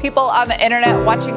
people on the internet watching.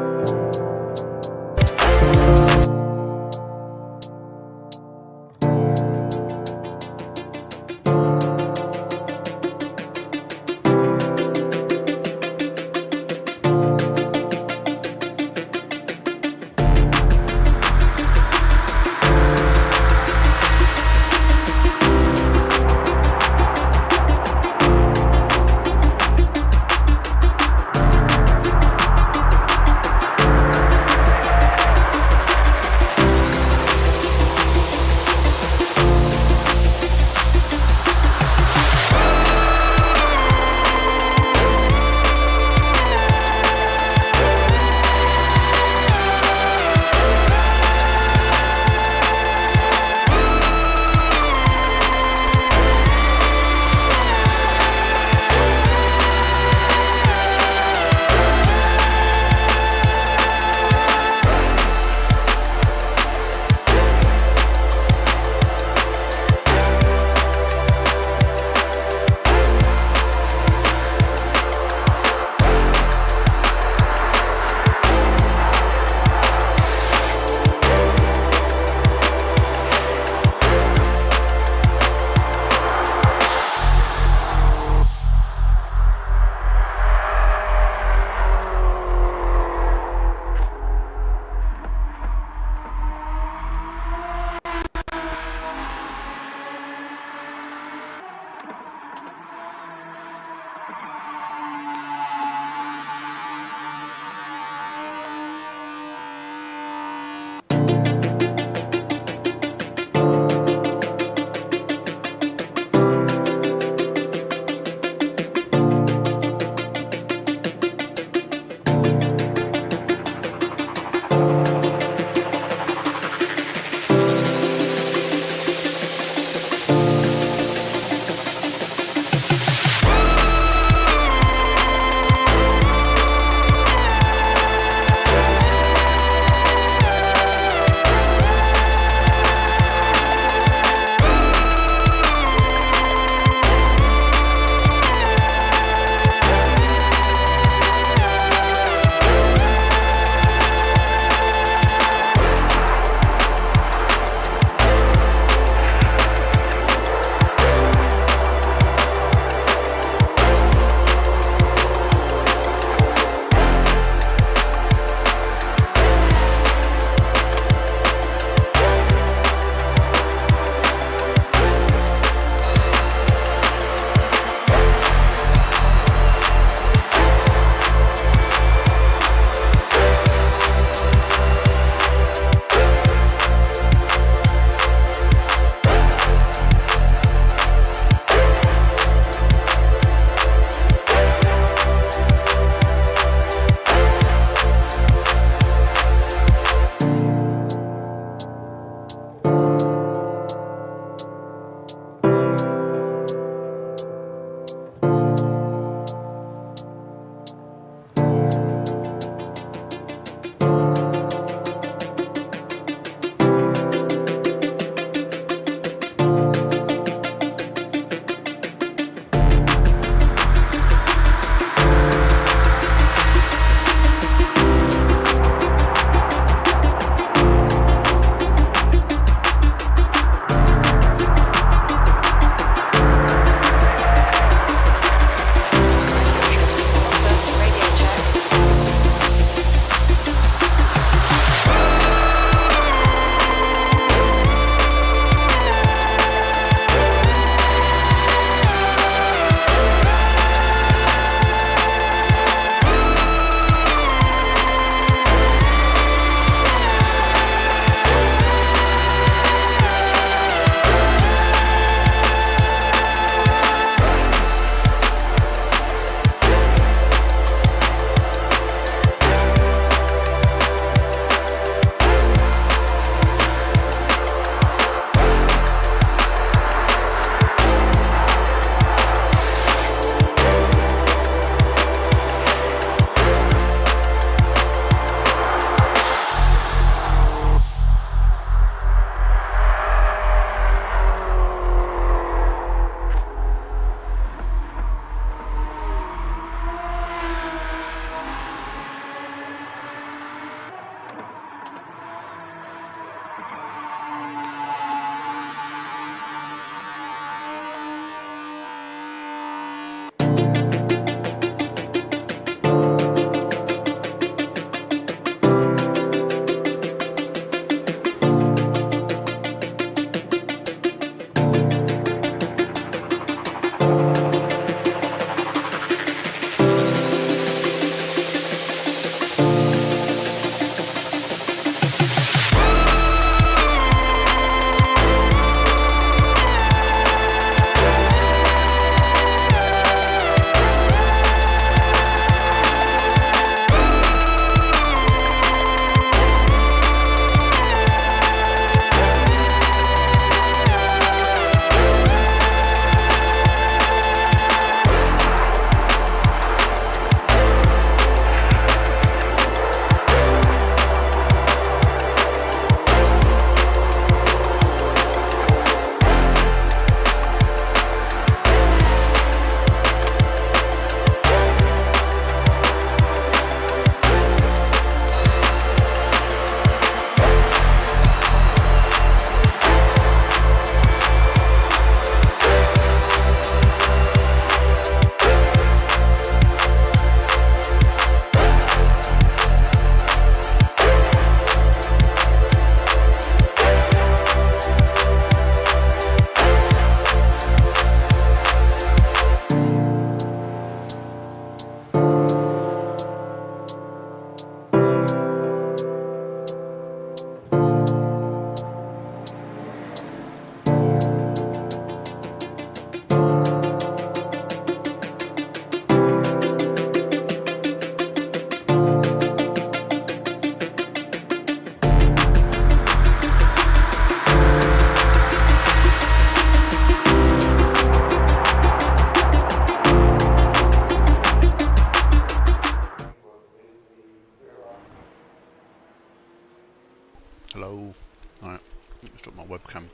Hello. Alright, let's drop my webcam.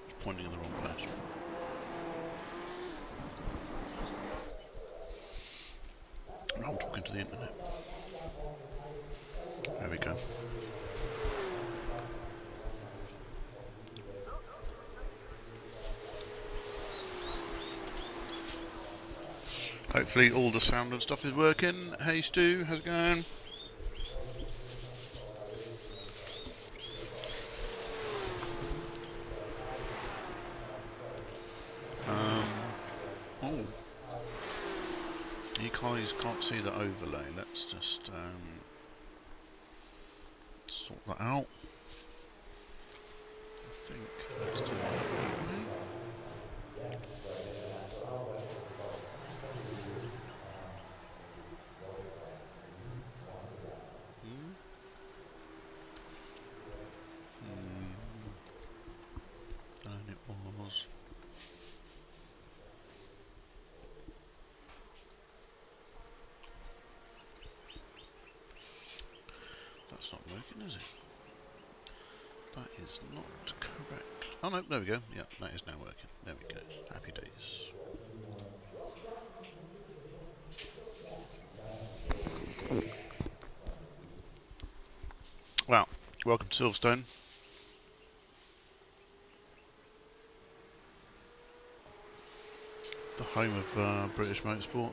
It's pointing in the wrong place. Now I'm talking to the internet. There we go. Hopefully all the sound and stuff is working. Hey Stu, how's it going? Oh, you guys can't see the overlay. Let's just sort that out. I think let's do that that way. And it was. That's not working, is it? That is not correct. Oh no, there we go. Yeah, that is now working. There we go. Happy days. Well, welcome to Silverstone. The home of British motorsport.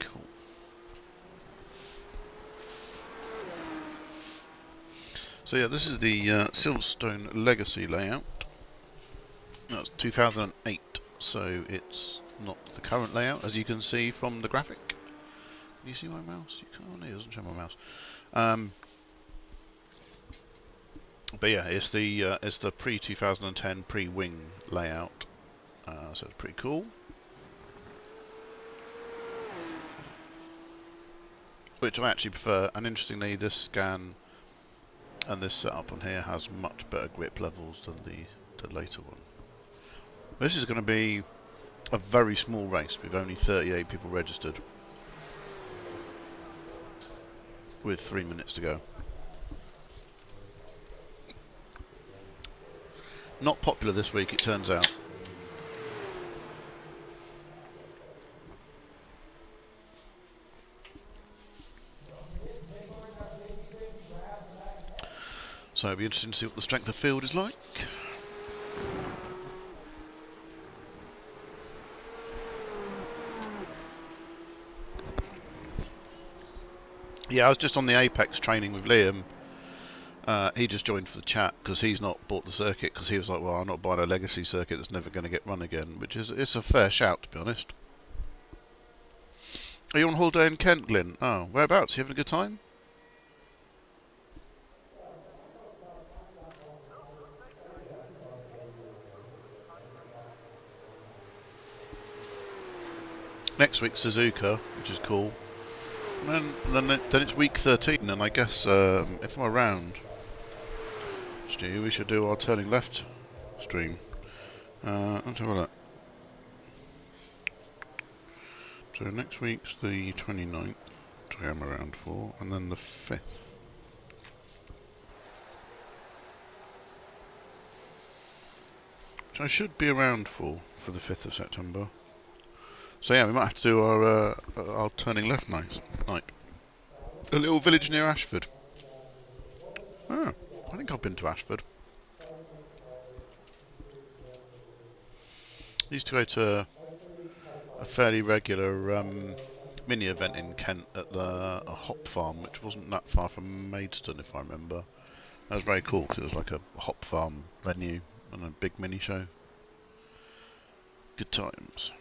Cool. So yeah, this is the Silverstone Legacy layout. That's 2008, so it's not the current layout, as you can see from the graphic. Can you see my mouse? You can't. No, it doesn't show my mouse. But yeah, it's the pre-2010 pre-wing layout, so it's pretty cool. Which I actually prefer, and interestingly, this scan and this setup on here has much better grip levels than the later one. This is going to be a very small race with only 38 people registered, with 3 minutes to go. Not popular this week, it turns out. So it'll be interesting to see what the strength of field is like. Yeah, I was just on the Apex training with Liam. He just joined for the chat because he's not bought the circuit, because he was like, well, I'm not buying a legacy circuit that's never going to get run again, which is it's a fair shout, to be honest. Are you on holiday in Kent, Glyn? Oh, whereabouts? You having a good time? Next week's Suzuka, which is cool. And then it's week 13, and I guess if I'm around, Stu, we should do our turning left stream. Let's have a look. So next week's the 29th, which I am around for, and then the 5th. Which I should be around for the 5th of September. So yeah, we might have to do our turning left night. A little village near Ashford. Oh, I think I've been to Ashford. I used to go to a fairly regular mini event in Kent at a hop farm, which wasn't that far from Maidstone, if I remember. That was very cool because it was like a hop farm venue and a big mini show. Good times.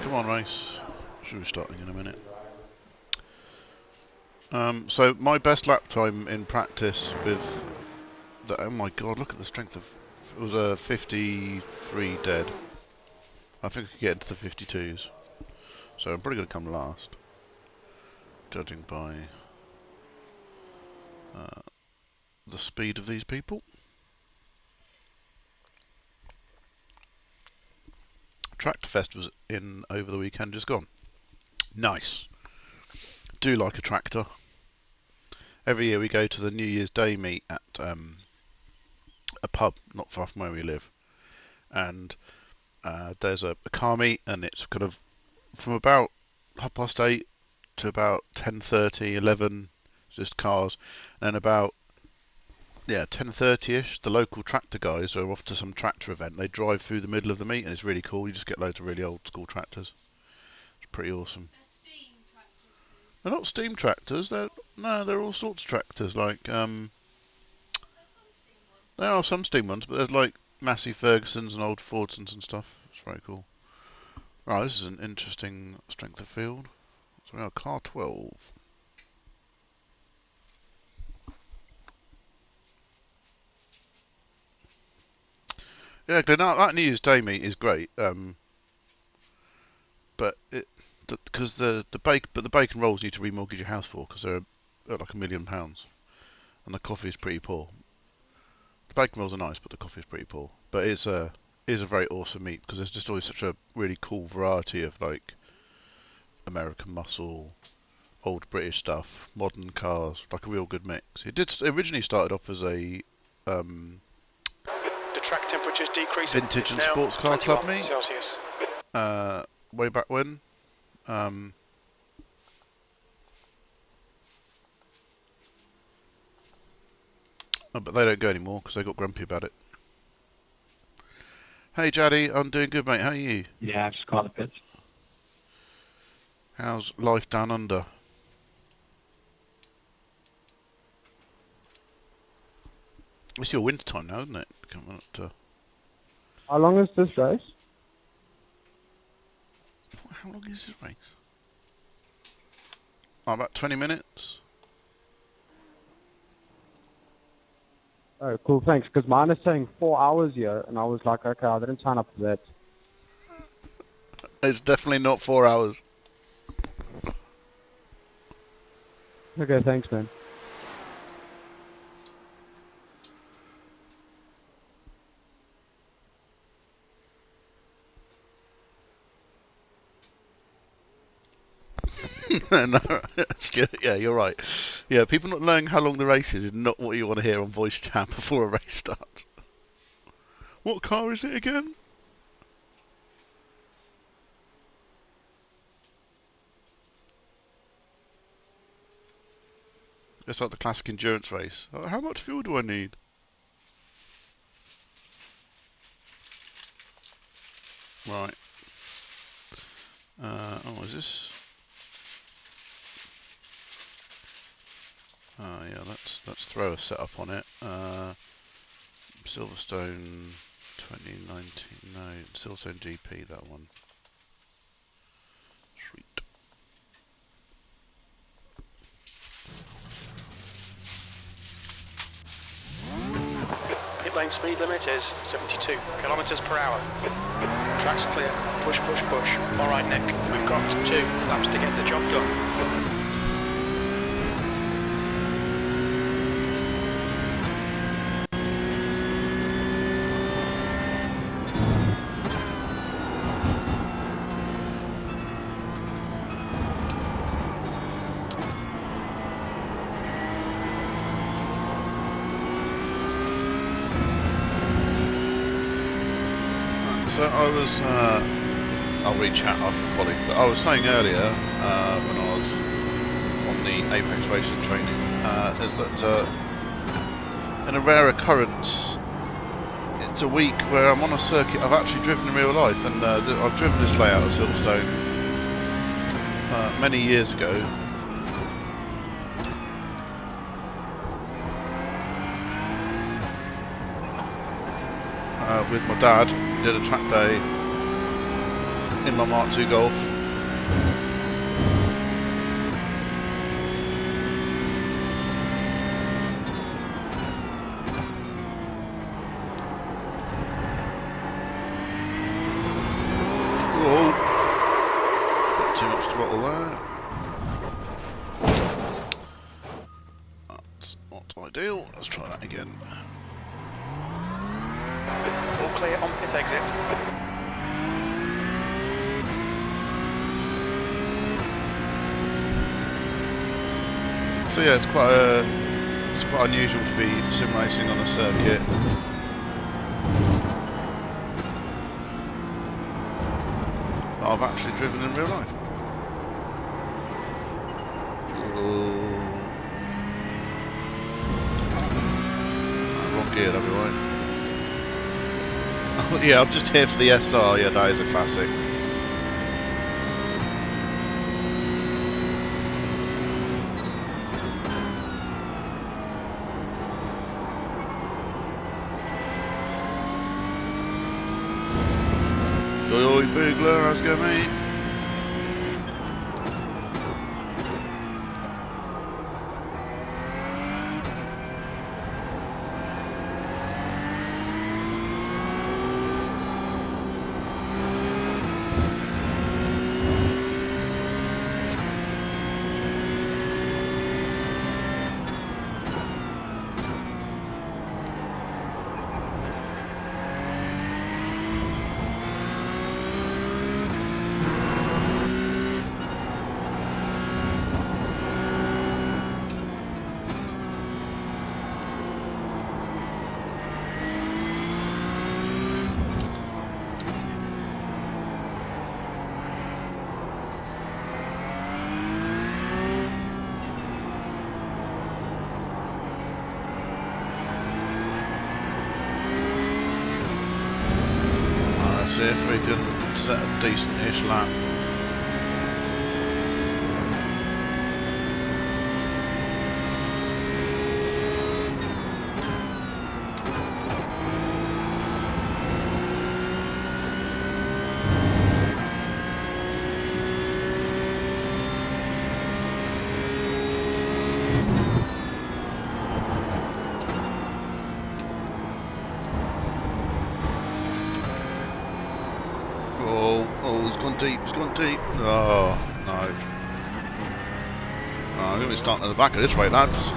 Come on, race. Should be starting in a minute. So my best lap time in practice with the, oh my god, look at the strength of, it was a 53 dead. I think I could get into the 52s. So I'm probably going to come last, judging by the speed of these people. Tractor Fest was in over the weekend, just gone. Nice. Do like a tractor. Every year we go to the New Year's Day meet at a pub not far from where we live, and there's a car meet, and it's kind of from about 8:30 to about 10:30, 11, just cars, and about 10:30ish, the local tractor guys are off to some tractor event. They drive through the middle of the meet, and it's really cool. You just get loads of really old school tractors. It's pretty awesome. They're steam tractors, please. They're not steam tractors. They're all sorts of tractors. Like there are some steam ones, but there's like Massey Fergusons and old Fordsons and stuff. It's very cool. Right, this is an interesting strength of field. So now car 12. Yeah, Glenn, that New Year's Day meet is great. But because the bacon rolls you need to remortgage your house for because they're like £1 million, and the coffee is pretty poor. The bacon rolls are nice, but the coffee is pretty poor. But it's a very awesome meat because there's just always such a really cool variety of like American muscle, old British stuff, modern cars, like a real good mix. It originally started off as a The track temperature's decreasing. vintage and sports car club meet. Celsius. Way back when. But they don't go anymore because they got grumpy about it. Hey Jaddy, I'm doing good, mate. How are you? Yeah, I've just got the pits. How's life down under? It's your winter time now, isn't it? Coming up to... How long is this race? How long is this race? Oh, about 20 minutes. Oh, cool, thanks. Because mine is saying 4 hours here, and I was like, okay, I didn't sign up for that. It's definitely not 4 hours. Okay, thanks, man. No, yeah, you're right. Yeah, people not knowing how long the race is not what you want to hear on voice chat before a race starts. What car is it again? It's like the classic endurance race. How much fuel do I need? Right. Oh, is this? Oh yeah, let's throw a setup on it. Silverstone 2019, no, Silverstone GP, that one. Sweet. Pit lane speed limit is 72 kilometers per hour. Track's clear. Push, push, push. All right, Nick. We've got 2 laps to get the job done. So I was, I'll re-chat after quality, but I was saying earlier, when I was on the Apex Racing training, is that in a rare occurrence, it's a week where I'm on a circuit I've actually driven in real life, and I've driven this layout of Silverstone many years ago. With my dad, did a track day in my Mark II Golf. throttle there. That's not ideal. Let's try that again. All clear on pit exit. So yeah, it's quite unusual to be sim racing on a circuit. That I've actually driven in real life. Wrong gear, that'll be right. Oh, yeah, I'm just here for the SR. Yeah, that is a classic. Oi, Boogler, how's it going, mate? See if we can set a decent-ish lap. He's gone deep. Oh, no. Oh, I'm going to be starting at the back of this rate, lads.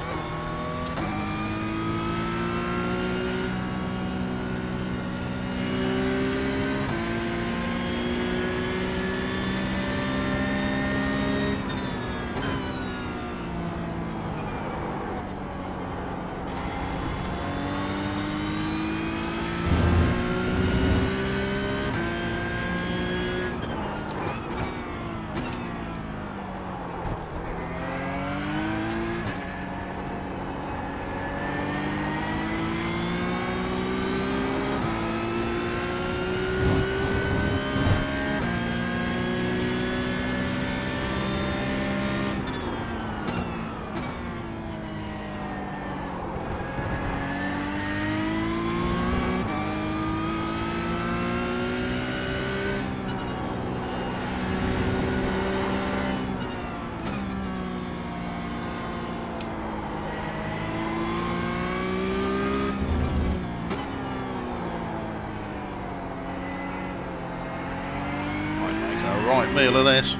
Right meal of this.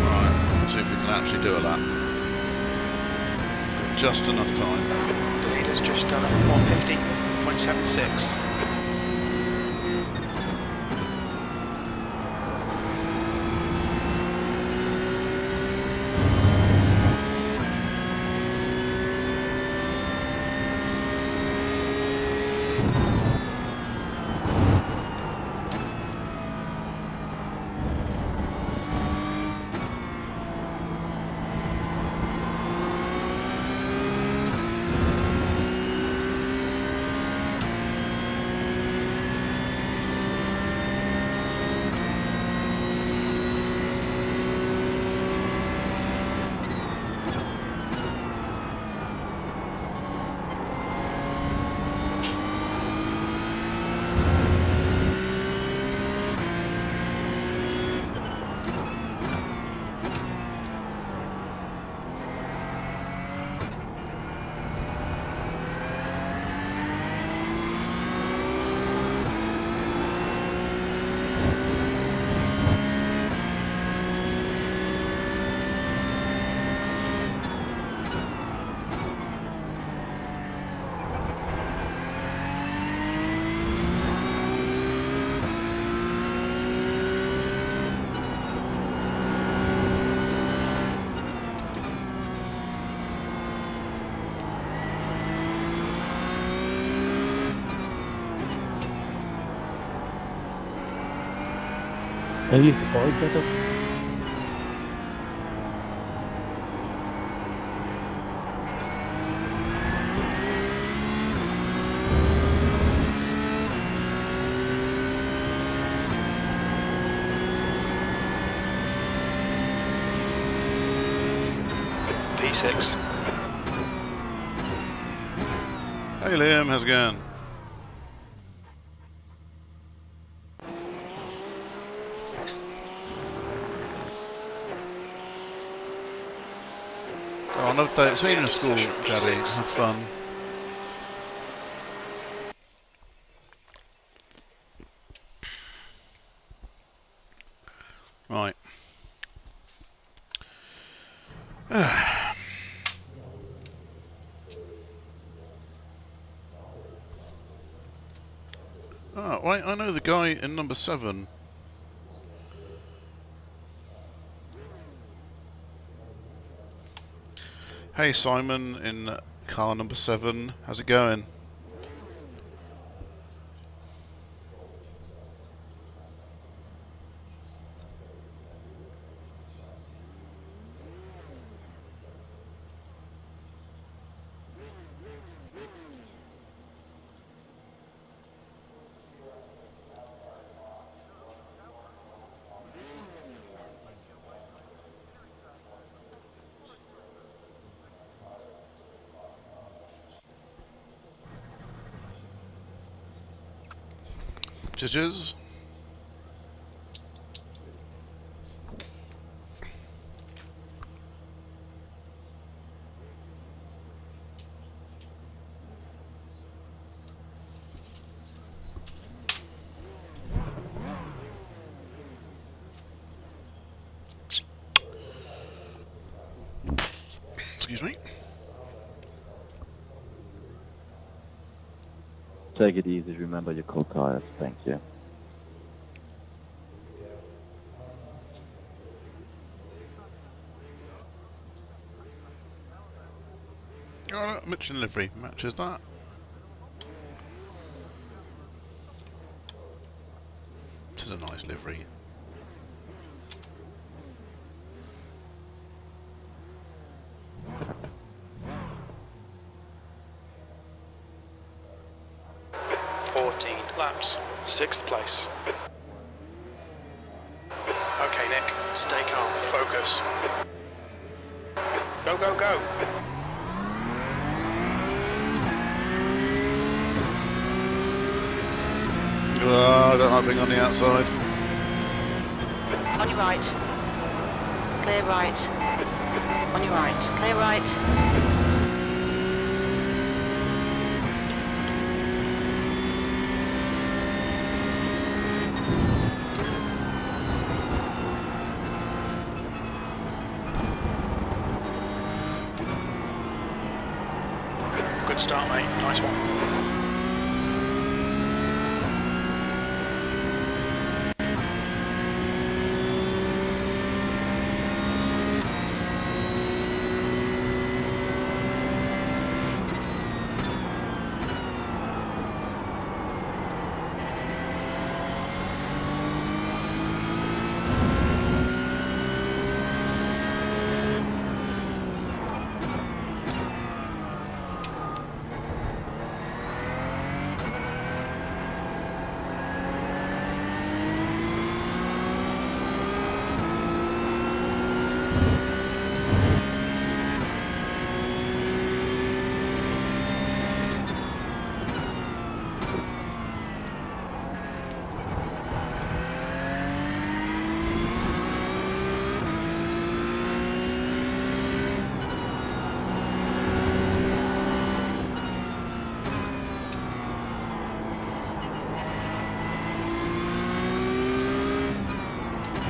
Right, let's see if we can actually do a lap. Just enough time. The leader's just done a 150.76. And use the forward circle. P6. Hey Liam, how's it going? Oh, another day at senior school, Daddy. Have fun. Right. Oh, wait, I know the guy in number 7. Hey Simon in car number 7, how's it going? Judges? Excuse me. Take it easy, remember your cold tires, thank you. Oh, Michelin livery matches that. It is a nice livery. Laps, 6th place. Okay, Nick, stay calm, focus. Go, go, go! Oh, I don't like being on the outside. On your right. Clear right. On your right. Clear right. Good start, mate. Nice one.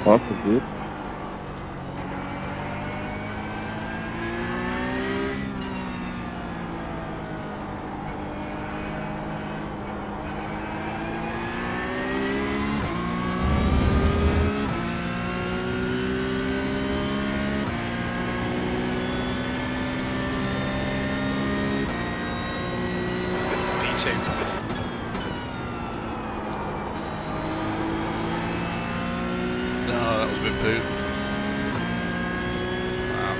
Awesome, dude. P2. That's a bit poo. Wow.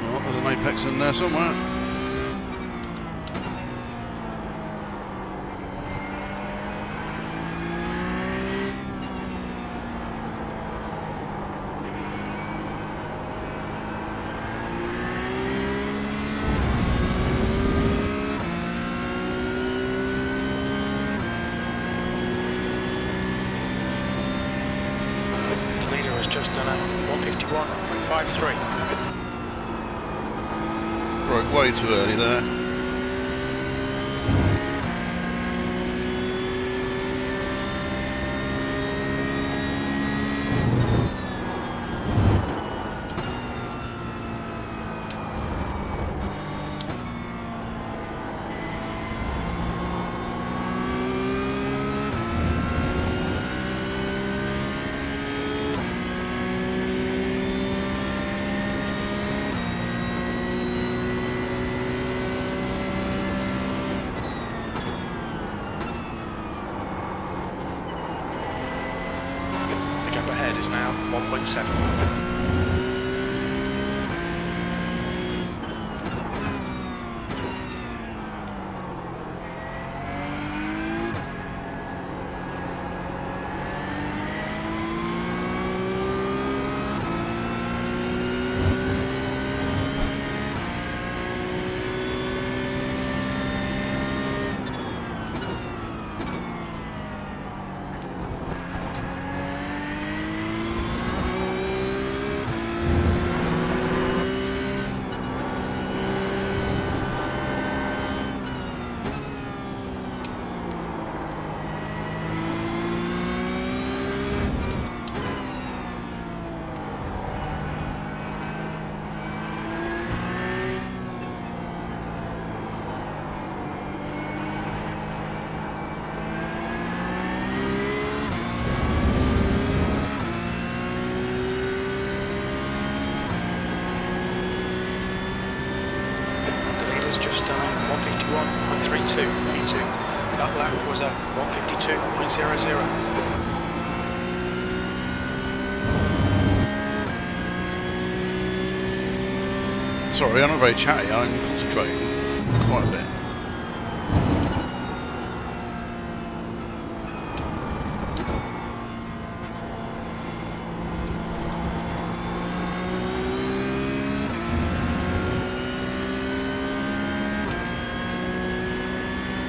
Oh, there's an apex in there somewhere. The leader has just done a 151.53. Broke way too early there. The gap ahead is now 1.7. The leader's just done a 151.32 P2. That lap was a 152.00. Sorry, I'm not very chatty. I'm concentrating quite a bit.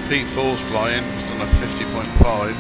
P4's flying, he's done a 50.5.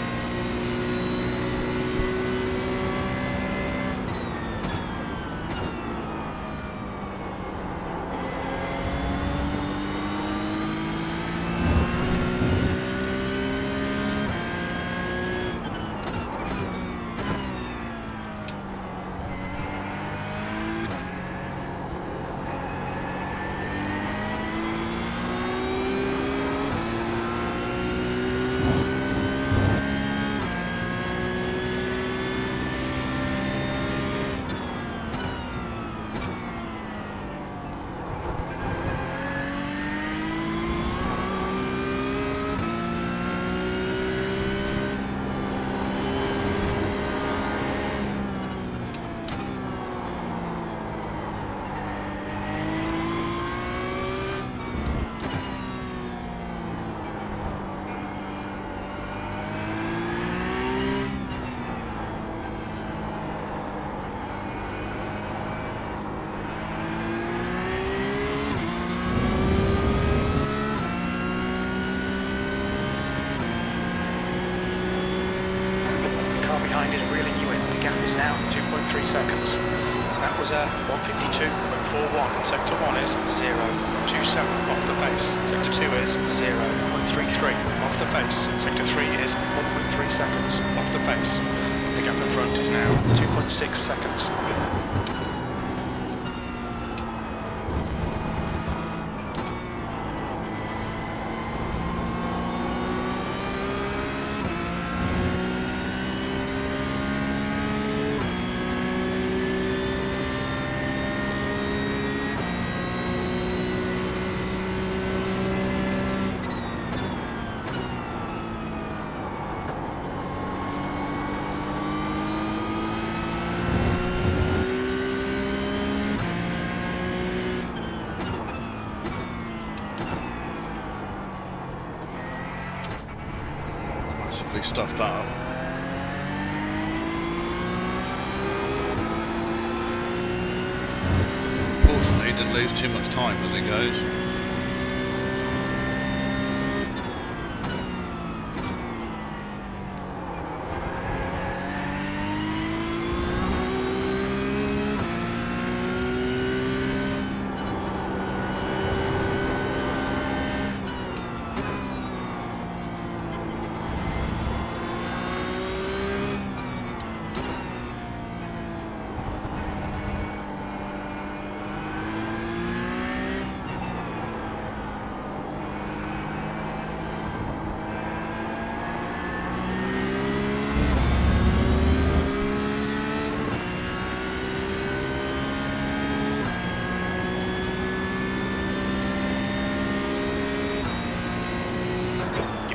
is reeling you in. The gap is now 2.3 seconds. That was a 152.41. Sector 1 is 0.27 off the pace. Sector 2 is 0.33 off the pace. Sector 3 is 1.3 seconds off the pace. The gap in front is now 2.6 seconds. Massively stuffed that up. Fortunately, didn't lose too much time as it goes.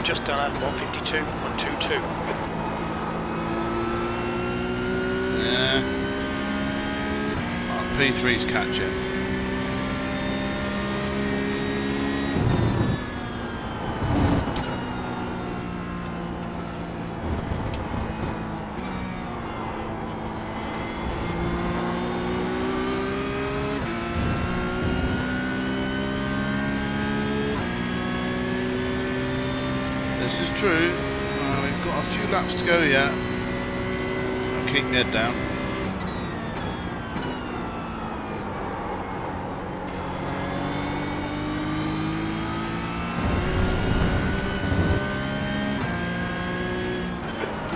Just done at 152.22. Yeah. P3's catching. This is true. We've got a few laps to go yet. I'll keep my head down.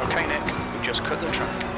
Okay, Nick, we've just cut the track.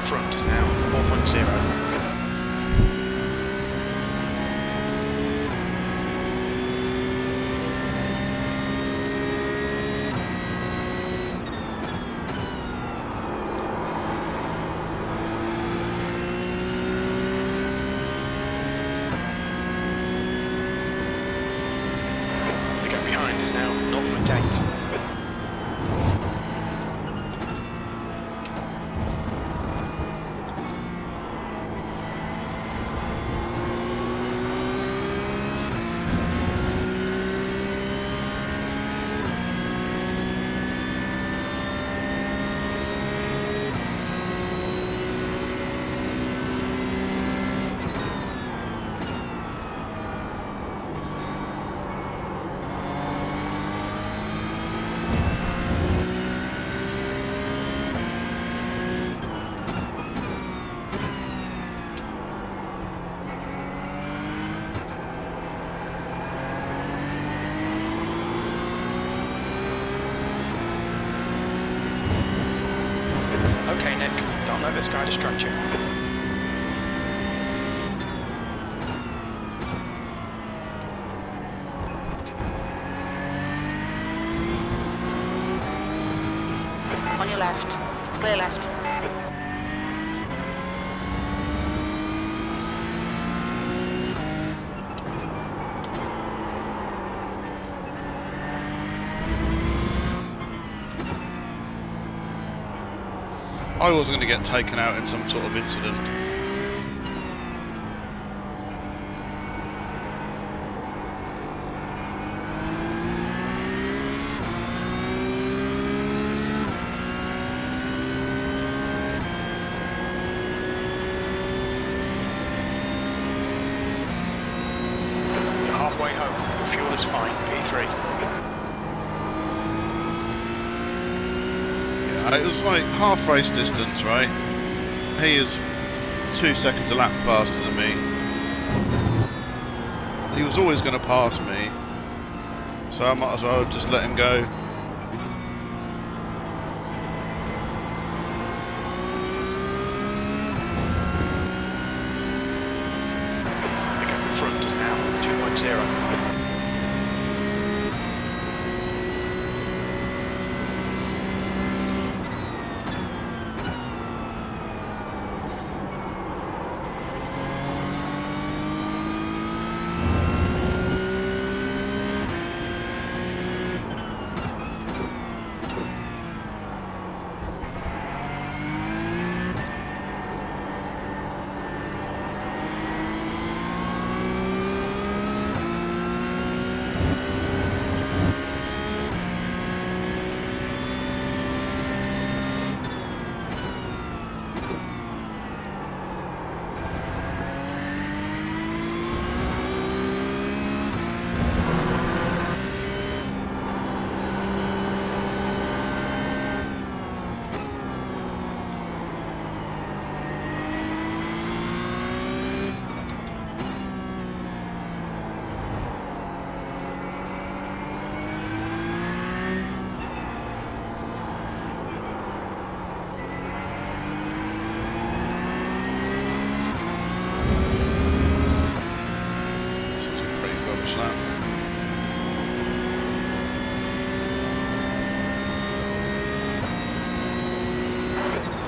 Front is now 4.0. The gap behind is now 0.8. Okay, Nick, don't let this guy distract you. On your left. Clear left. I was going to get taken out in some sort of incident. You're halfway home. Your fuel is fine. P3. It was like half race distance, right? He is 2 seconds a lap faster than me. He was always going to pass me, so I might as well just let him go. The gap in front is now 2.0.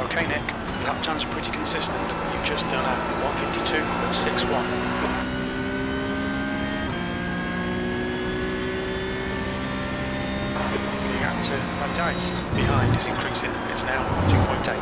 Okay, Nick. Lap times are pretty consistent. You've just done a 152.61. The gap to Van Dijst behind is increasing. It's now 2.8.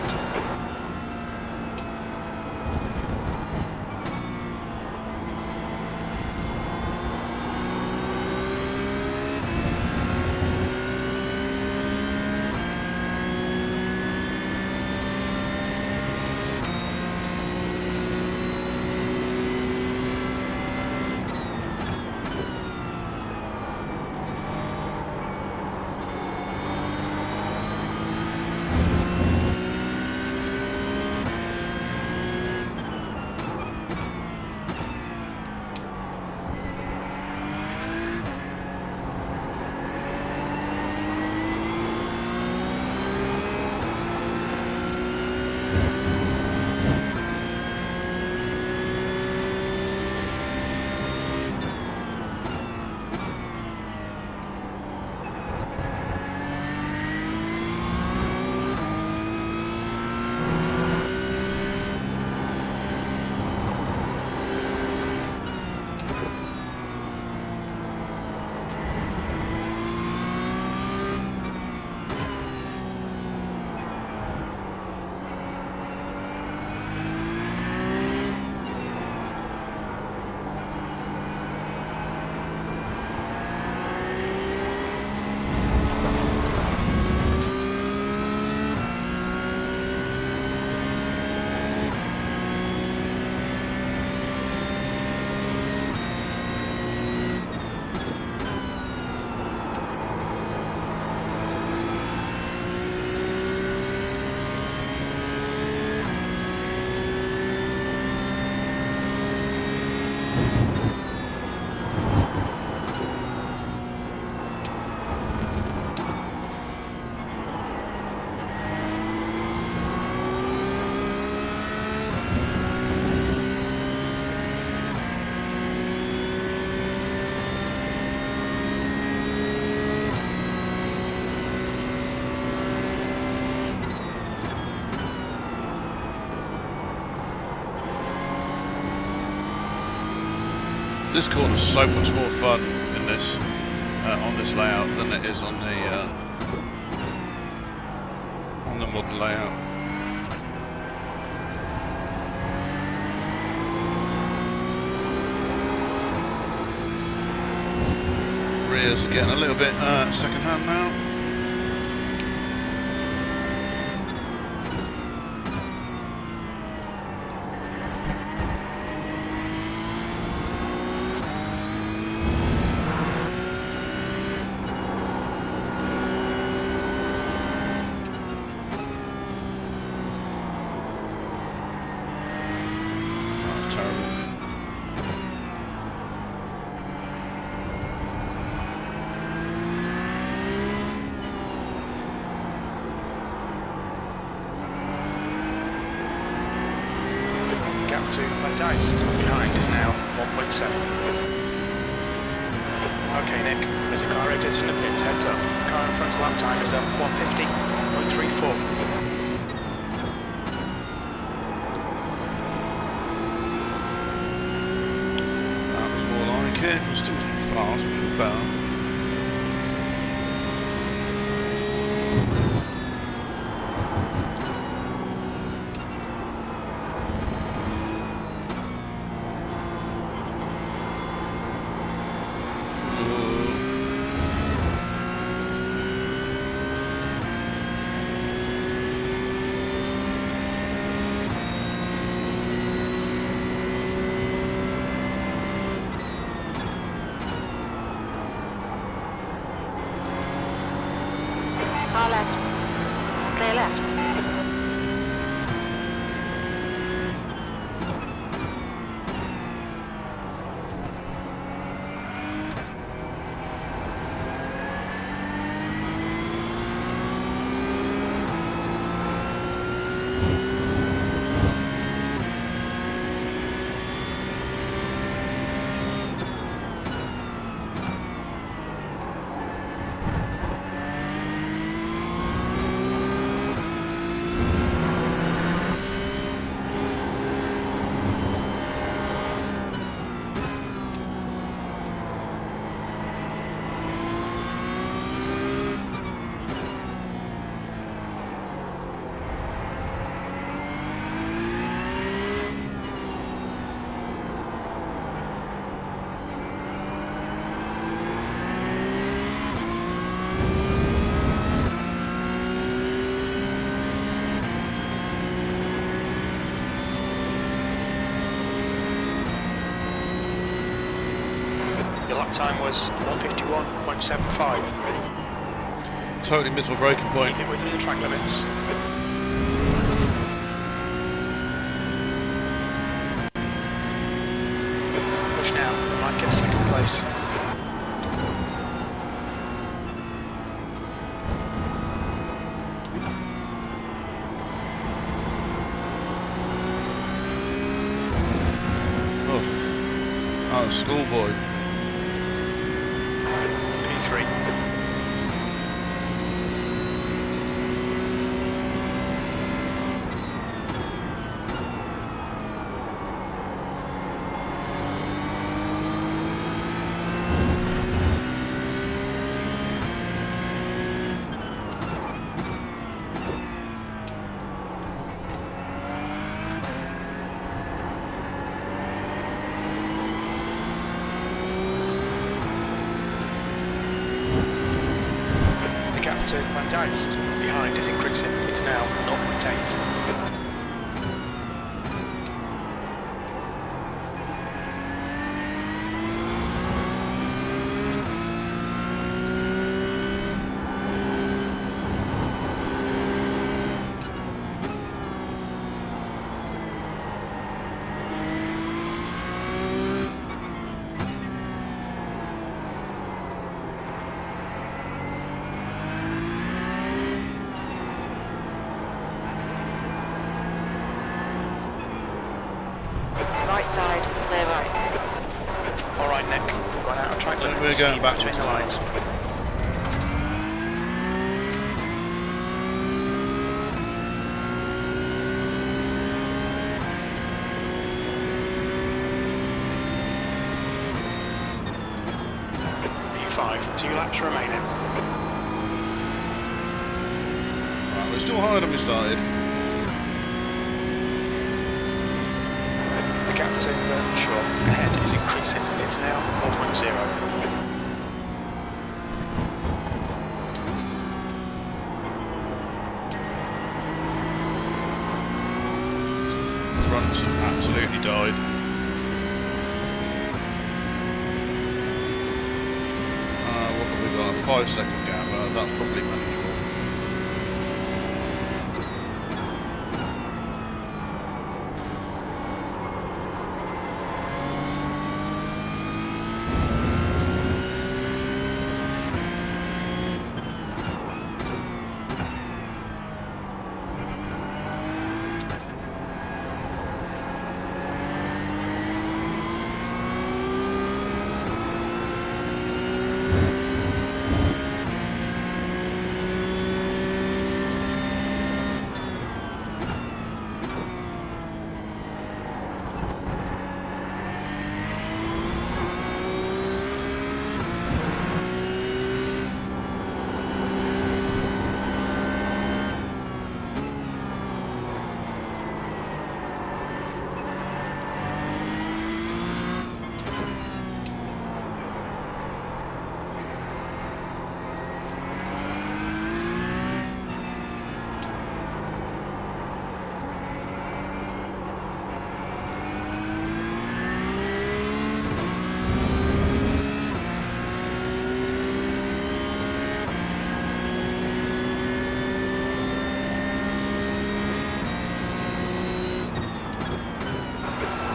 This corner's so much more fun in this on this layout than it is on the modern layout. Rears are getting a little bit second hand now. To Dice behind is now 1.7. Okay, Nick, there's a car exiting the pits, heads up. Car in front lap time is at 150.34. That was more like it. It was still fast, but it was better. Car left. Clear left. Your lap time was 151.75. Totally missed my braking point. Keep it within the track limits. Push now, you might get second place. Oh, schoolboy. P3. To Van Dijst. Behind is increasing. It's now 0.8. Right side, clear right. Alright, Nick, we've gone out of track limits. We're going Keep back between the lines. P5, 2 laps remaining. Right, we're still higher than we started. The gap to short ahead is increasing. It's now 4.0. Fronts have absolutely died. What have we got? A 5-second gap. That's probably manageable.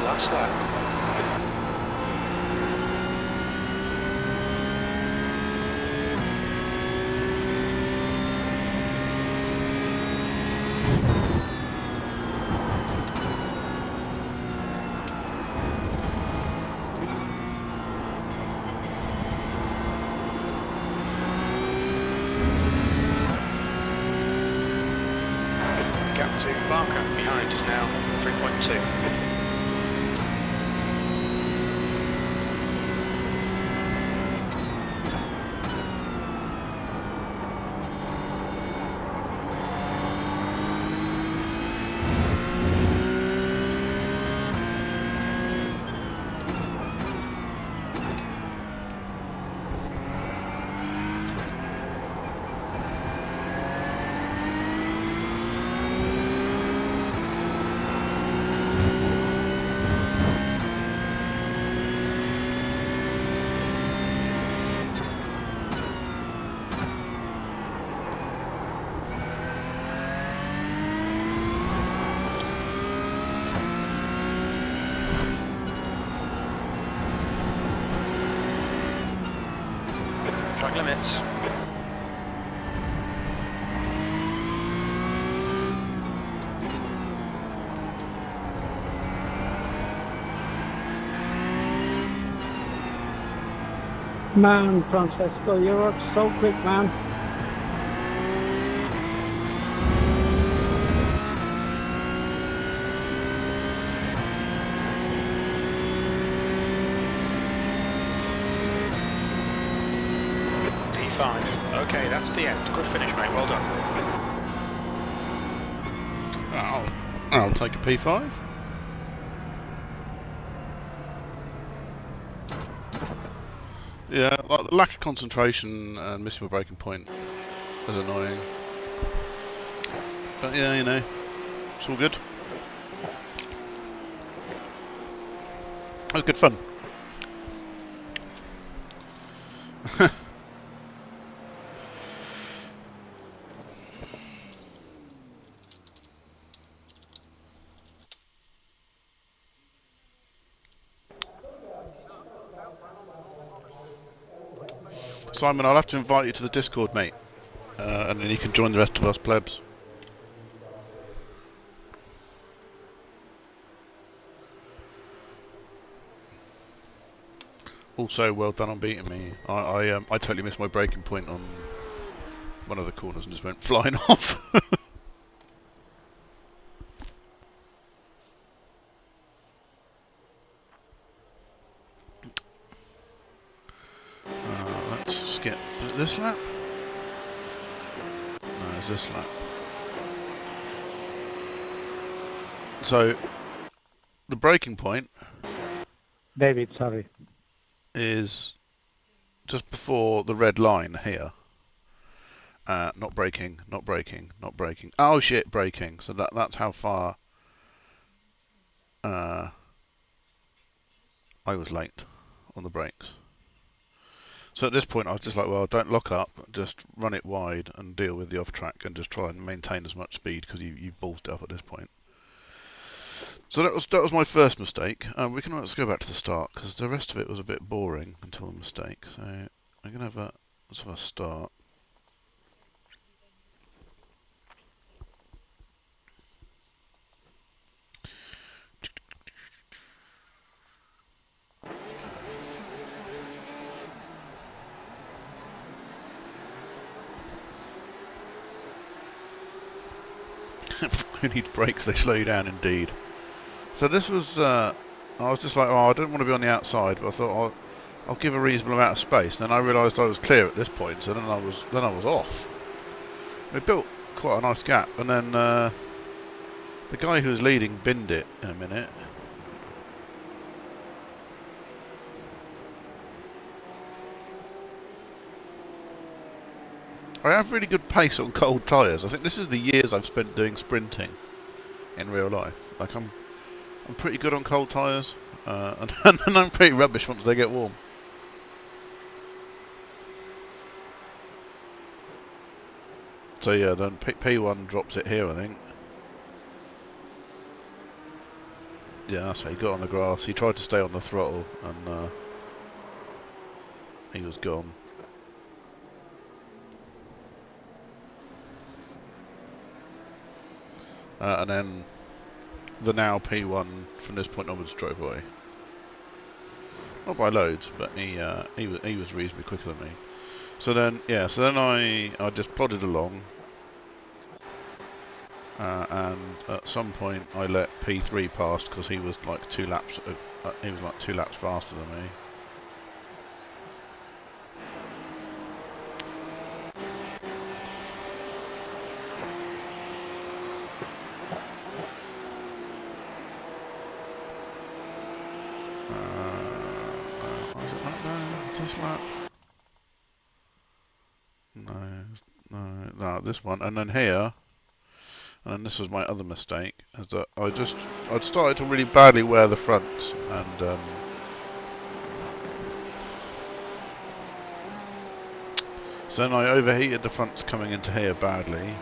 Last lap. Gap to Barker behind is now 3.2. Track limits. Man, Francesco, you work so quick, man. P5. Okay, that's the end. Good finish, mate. Well done. I'll take a P5. Yeah, like the lack of concentration and missing my braking point is annoying. But yeah, you know, it's all good. It was good fun. Simon, I'll have to invite you to the Discord, mate, and then you can join the rest of us plebs. Also, well done on beating me. I totally missed my braking point on one of the corners and just went flying off. Let's skip. Is it this lap? No, it's this lap. So, the braking point David, sorry. is just before the red line here. Not braking, not braking, not braking. Oh shit, braking. So that's how far I was late on the brakes. So at this point I was just like, well, don't lock up, just run it wide and deal with the off track and just try and maintain as much speed because you've ballsed it up at this point. So that was my first mistake. Let's go back to the start because the rest of it was a bit boring until the mistake. So I'm gonna let's have a start. Who needs brakes? They slow you down indeed. So this was, I was just like, oh, I don't want to be on the outside, but I thought I'll give a reasonable amount of space. Then I realised I was clear at this point, so then I was off. We built quite a nice gap, and then the guy who was leading binned it in a minute. I have really good pace on cold tyres. I think this is the years I've spent doing sprinting in real life. Like I'm pretty good on cold tyres, and I'm pretty rubbish once they get warm. So yeah, then P1 drops it here, I think. Yeah, so he got on the grass. He tried to stay on the throttle, and he was gone. And then the now P1 from this point onwards drove away. Not by loads, but he was reasonably quicker than me. So then I just plodded along, and at some point I let P3 pass because he was like 2 laps faster than me. Was it that now? This lap? No, this one. And then here, and this was my other mistake, is that I'd started to really badly wear the fronts, and so then I overheated the fronts coming into here badly,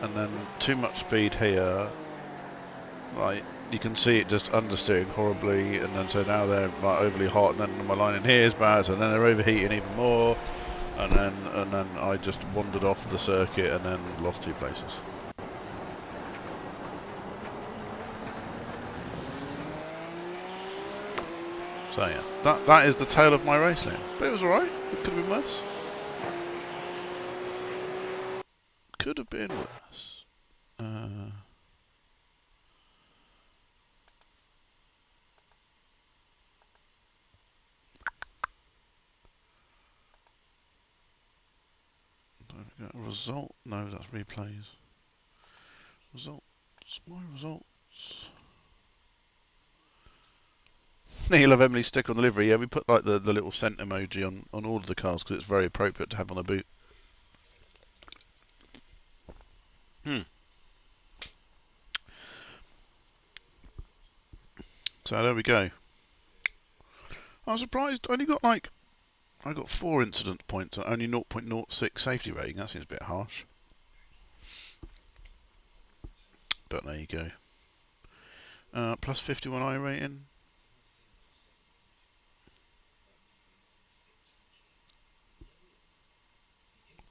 and then too much speed here, like you can see it just understeering horribly, and then so now they're like overly hot, and then my line in here is bad, so then they're overheating even more, and then I just wandered off the circuit and then lost 2 places. So yeah, that is the tale of my race lane. But it was alright. It could have been worse. Could have been worse. Don't forget a result. No, that's replays. Results. My results. You'll have Emily stick on the livery. Yeah, we put like the little scent emoji on all of the cars because it's very appropriate to have on the boot. So there we go. I was surprised. I got 4 incident points and only 0.06 safety rating. That seems a bit harsh. But there you go. Plus 51 I rating.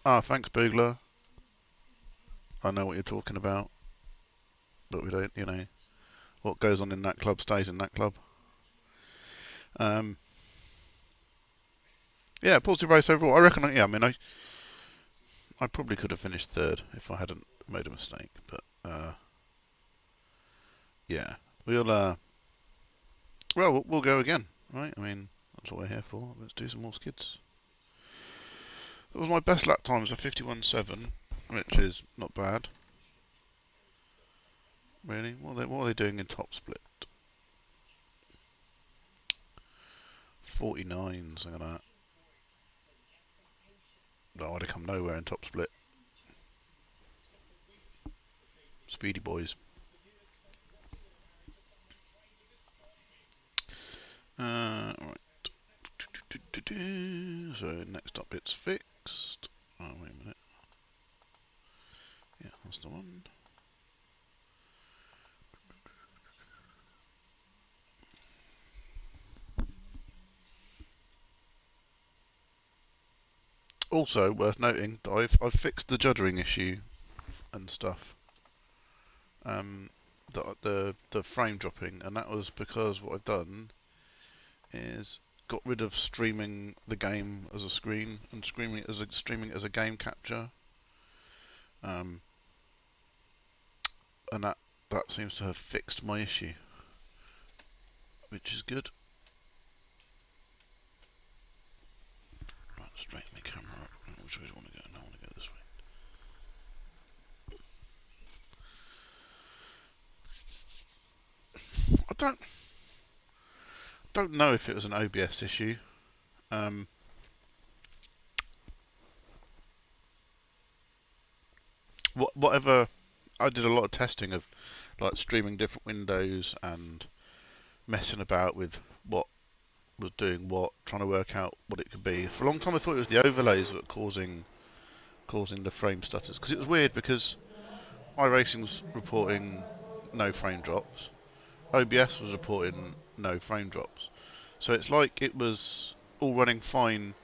Thanks, Boogler. I know what you're talking about. But we don't, what goes on in that club stays in that club. Yeah, positive race overall. I reckon, yeah, I mean, I probably could have finished 3rd if I hadn't made a mistake. But, yeah, we'll go again, right? I mean, That's what we're here for. Let's do some more skids. That was my best lap time, was a 51.7, which is not bad. Really? What are they doing in top split? 49, something like that. No, I'd have come nowhere in top split. Speedy boys. Right. So next up it's fixed. Oh, wait a minute. Yeah, that's the one. Also worth noting that I've fixed the juddering issue and stuff. The frame dropping, and that was because what I've done is got rid of streaming the game as a screen and streaming it as a game capture. And that seems to have fixed my issue, which is good. Right, straighten the camera up. Which way do I want to go? No, I want to go this way. I don't know if it was an OBS issue. Whatever. I did a lot of testing of like streaming different windows and messing about with what was doing what, trying to work out what it could be. For a long time I thought it was the overlays that were causing the frame stutters, because it was weird, because iRacing was reporting no frame drops, OBS was reporting no frame drops, so it's like it was all running fine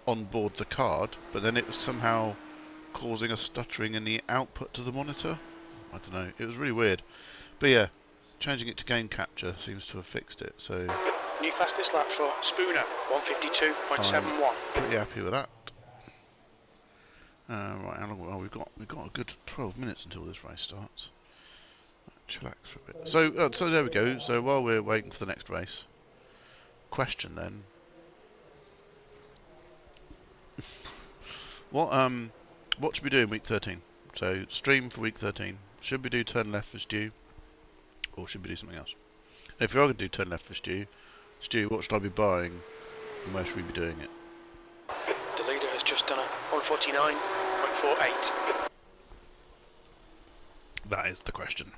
on board the card, but then it was somehow causing a stuttering in the output to the monitor. I don't know, it was really weird. But yeah, changing it to game capture seems to have fixed it, so New fastest lap for Spooner, 152.71. pretty happy with that. Right, how long? Well, we've got a good 12 minutes until this race starts. Right, chillax for a bit. So there we go. So while we're waiting for the next race, question then: what should we do in week 13? So stream for week 13. Should we do turn left for Stu, or should we do something else? And if we are going to do turn left for Stu, what should I be buying, and where should we be doing it? The leader has just done a 149.48. That is the question.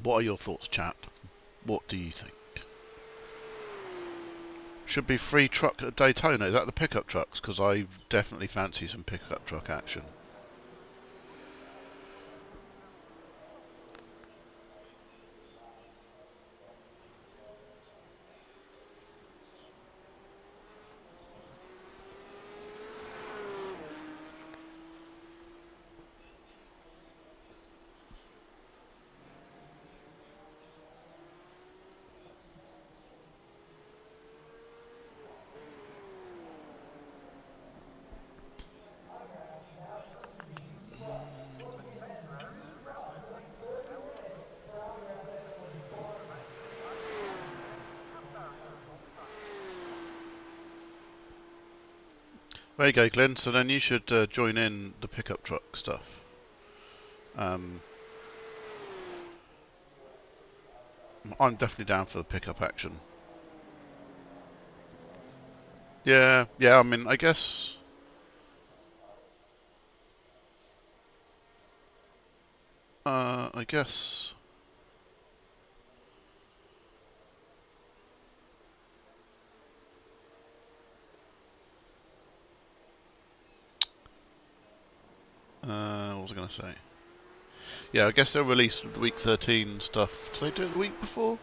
What are your thoughts, chat? What do you think? Should be free truck at Daytona. Is that the pickup trucks? Because I definitely fancy some pickup truck action. There you go, Glenn. So then you should join in the pickup truck stuff. I'm definitely down for the pickup action. Yeah. I mean, I guess. What was I going to say? Yeah, I guess they'll release the week 13 stuff. Did they do it the week before?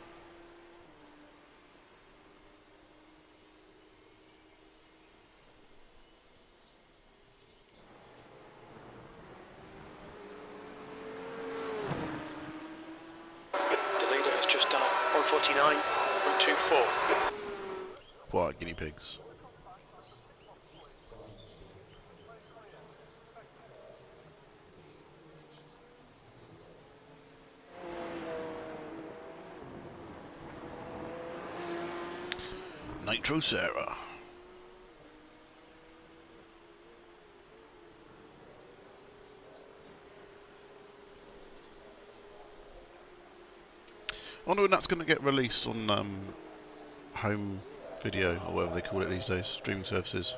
The leader has just done a 149.24. Quiet guinea pigs. Nitro Sarah. I wonder when that's going to get released on home video, or whatever they call it these days, streaming services.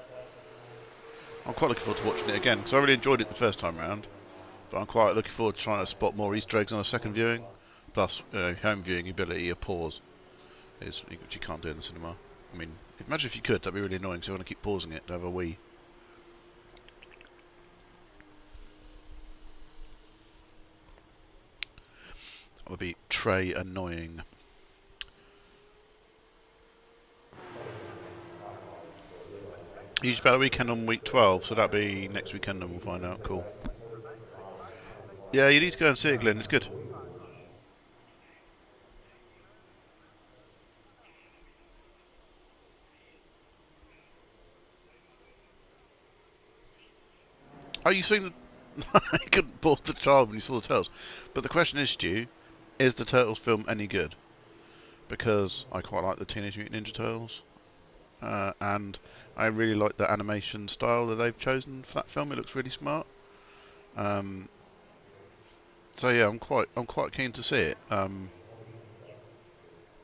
I'm quite looking forward to watching it again, because I really enjoyed it the first time round, but I'm quite looking forward to trying to spot more Easter eggs on a second viewing. Plus, home viewing ability, a pause, which you can't do in the cinema. I mean, imagine if you could, that'd be really annoying, so you want to keep pausing it to have a wee. That would be Trey annoying. Usually about a weekend on week 12, so that'll be next weekend and we'll find out. Cool. Yeah, you need to go and see it, Glenn. It's good. Oh, you've seen the... you couldn't pause the child when you saw the Turtles. But the question is, Stu, is the Turtles film any good? Because I quite like the Teenage Mutant Ninja Turtles. And I really like the animation style that they've chosen for that film. It looks really smart. So yeah, I'm quite keen to see it.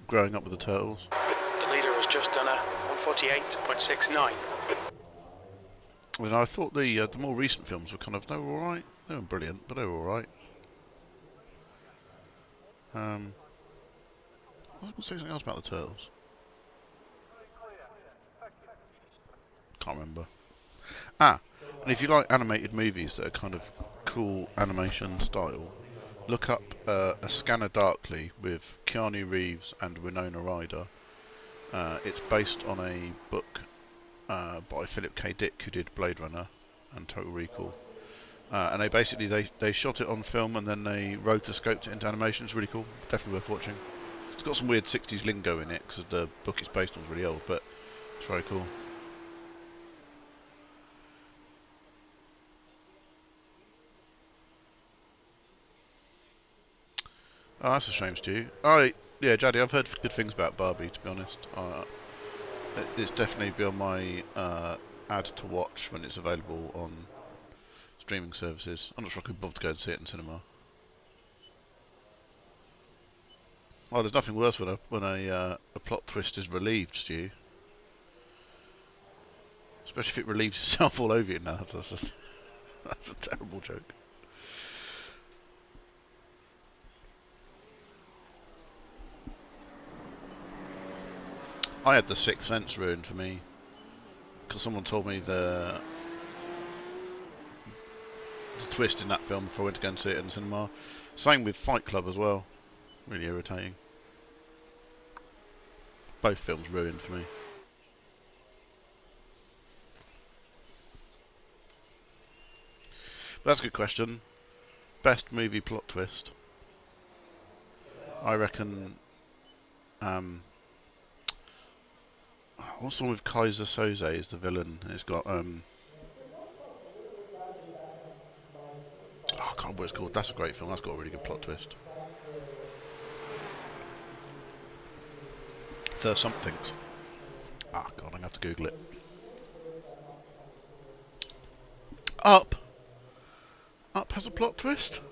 Growing up with the Turtles. The leader has just done a 148.69. I mean, I thought the more recent films were they were all right. They weren't brilliant, but they were all right. I was going to say something else about the Turtles. Can't remember. And if you like animated movies that are kind of cool animation style, look up A Scanner Darkly with Keanu Reeves and Winona Ryder. It's based on a book by Philip K. Dick, who did Blade Runner and Total Recall. And they shot it on film and then they rotoscoped it into animation. It's really cool. Definitely worth watching. It's got some weird 60s lingo in it because the book it's based on is really old, but it's very cool. Oh, that's a shame, Stu. Yeah, Jaddy, I've heard good things about Barbie, to be honest. It's definitely be on my add to watch when it's available on streaming services. I'm not sure I could bother to go and see it in cinema. Well, there's nothing worse when a plot twist is relieved, Stu. Especially if it relieves itself all over you now. That's a terrible joke. I had The Sixth Sense ruined for me because someone told me the twist in that film before I went to go and see it in the cinema. Same with Fight Club as well. Really irritating. Both films ruined for me. But that's a good question. Best movie plot twist. I reckon. What's the one with Kaiser Soze as the villain? It's got I can't remember what it's called. That's a great film. That's got a really good plot twist. The somethings. God, I'm gonna have to Google it. Up has a plot twist?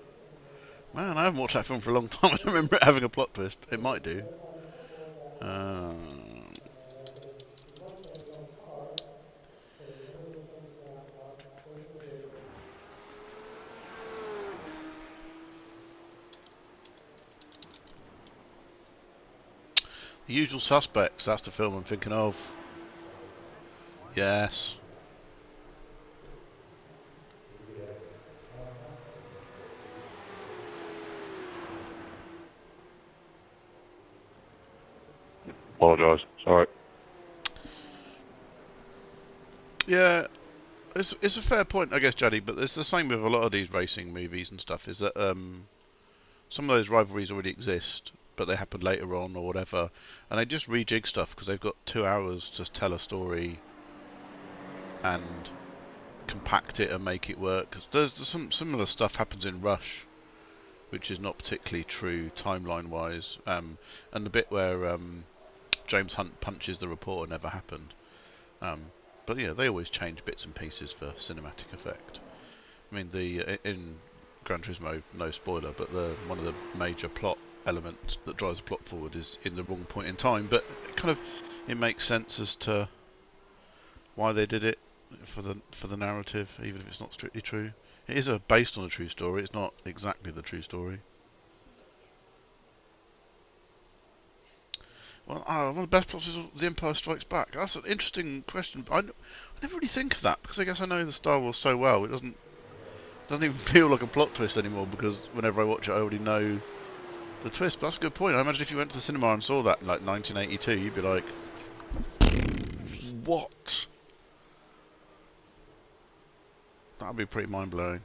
Man, I haven't watched that film for a long time. I don't remember it having a plot twist. It might do. The Usual Suspects, that's the film I'm thinking of. Yes. Apologise, sorry. Yeah, it's a fair point, I guess, Jaddy, but it's the same with a lot of these racing movies and stuff, is that some of those rivalries already exist, but they happen later on or whatever, and they just rejig stuff because they've got 2 hours to tell a story and compact it and make it work. 'Cause there's some similar stuff happens in Rush, which is not particularly true timeline-wise, and the bit where James Hunt punches the reporter never happened. But yeah, they always change bits and pieces for cinematic effect. I mean, in Gran Turismo, no spoiler, but one of the major plot elements that drives the plot forward is in the wrong point in time. But it makes sense as to why they did it for the narrative, even if it's not strictly true. It is based on a true story. It's not exactly the true story. Well, one of the best plots is The Empire Strikes Back. That's an interesting question. I never really think of that because I guess I know the Star Wars so well. It doesn't even feel like a plot twist anymore because whenever I watch it, I already know the twist. But that's a good point. I imagine if you went to the cinema and saw that in like 1982, you'd be like, "What?" That'd be pretty mind blowing.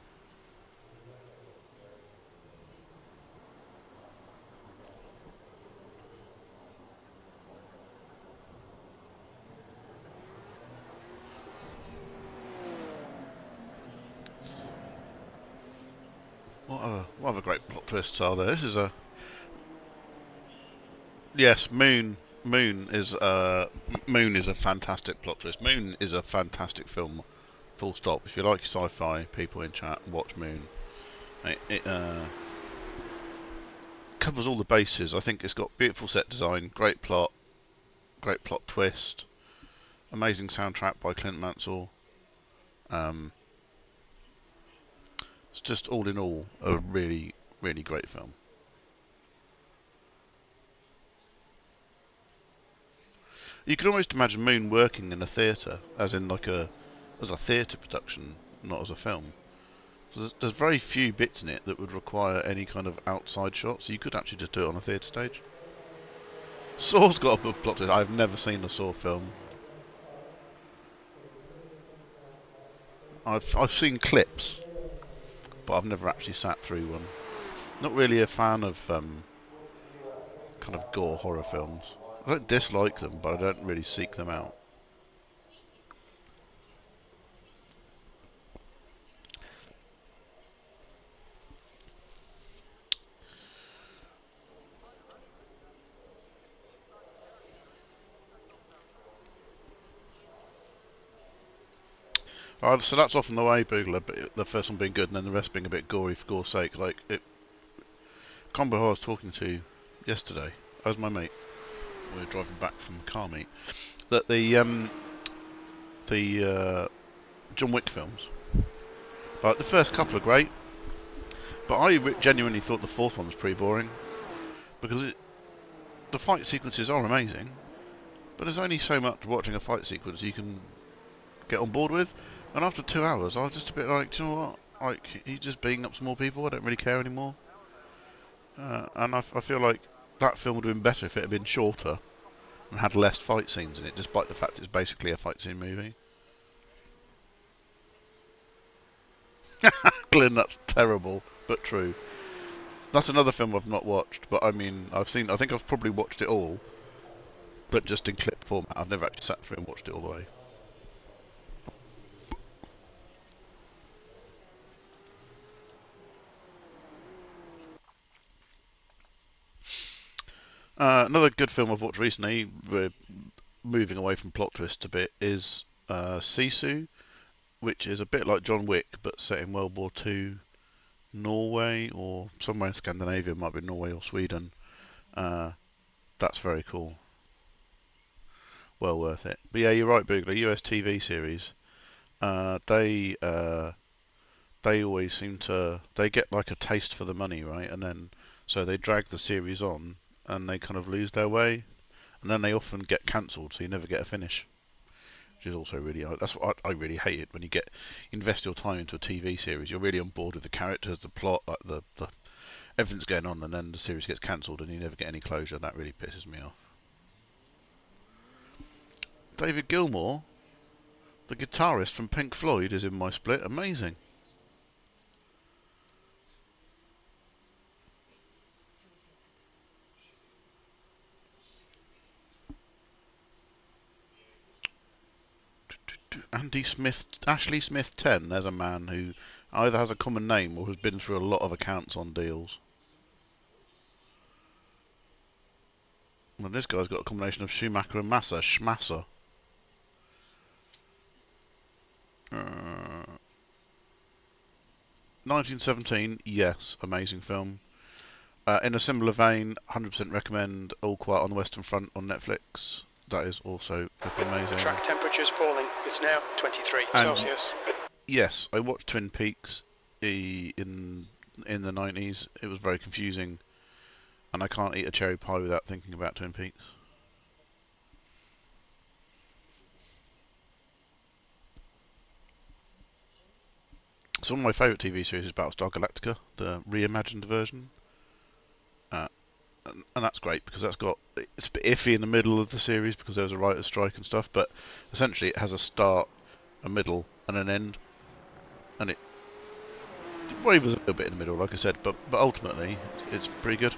What other great plot twists are there? This is a yes, Moon is a fantastic plot twist. Moon is a fantastic film. Full stop. If you like sci-fi, people in chat, watch Moon. It covers all the bases. I think it's got beautiful set design, great plot twist, amazing soundtrack by Clint Mansell. It's just all in all a really, really great film. You can almost imagine Moon working in a theatre, as in as a theatre production, not as a film. So there's very few bits in it that would require any kind of outside shot, so you could actually just do it on a theatre stage. Saw's got a good plot twist. I've never seen a Saw film. I've seen clips, but I've never actually sat through one. Not really a fan of kind of gore horror films. I don't dislike them, but I don't really seek them out. So that's often the way, Boogler, but the first one being good and then the rest being a bit gory for gore's sake. Like, Combo who I was talking to yesterday, that was my mate. We were driving back from the car meet. That the John Wick films, like the first couple are great, but I genuinely thought the fourth one was pretty boring because the fight sequences are amazing, but there's only so much watching a fight sequence you can get on board with. And after 2 hours, I was just a bit like, do you know what? Like, he's just beating up some more people. I don't really care anymore. And I feel like that film would have been better if it had been shorter and had less fight scenes in it, despite the fact it's basically a fight scene movie. Glenn, that's terrible, but true. That's another film I've not watched, but I mean, I think I've probably watched it all, but just in clip format. I've never actually sat through and watched it all the way. Another good film I've watched recently, we're moving away from plot twists a bit, is Sisu, which is a bit like John Wick, but set in World War II Norway, or somewhere in Scandinavia, might be Norway or Sweden. That's very cool. Well worth it. But yeah, you're right, Boogler, US TV series, they always seem to, they get like a taste for the money, right? And then, so they drag the series on, and they kind of lose their way, and then they often get cancelled, so you never get a finish. Which is also really, that's what I really hate it, when you invest your time into a TV series, you're really on board with the characters, the plot, like the everything's going on, and then the series gets cancelled and you never get any closure. That really pisses me off. David Gilmour, the guitarist from Pink Floyd, is in my split. Amazing. Ashley Smith 10. There's a man who either has a common name or has been through a lot of accounts on deals. Well, this guy's got a combination of Schumacher and Massa. Schmasser. 1917, yes, amazing film. In a similar vein, 100% recommend All Quiet on the Western Front on Netflix. That is also flipping amazing. Track temperature's falling. It's now 23 Celsius. Yes, I watched Twin Peaks in the 90s. It was very confusing, and I can't eat a cherry pie without thinking about Twin Peaks. So one of my favourite TV series is Battlestar Galactica, the reimagined version. And that's great because it's a bit iffy in the middle of the series because there was a writer's strike and stuff, but essentially it has a start, a middle, and an end, and it wavers a little bit in the middle, like I said, but ultimately it's pretty good.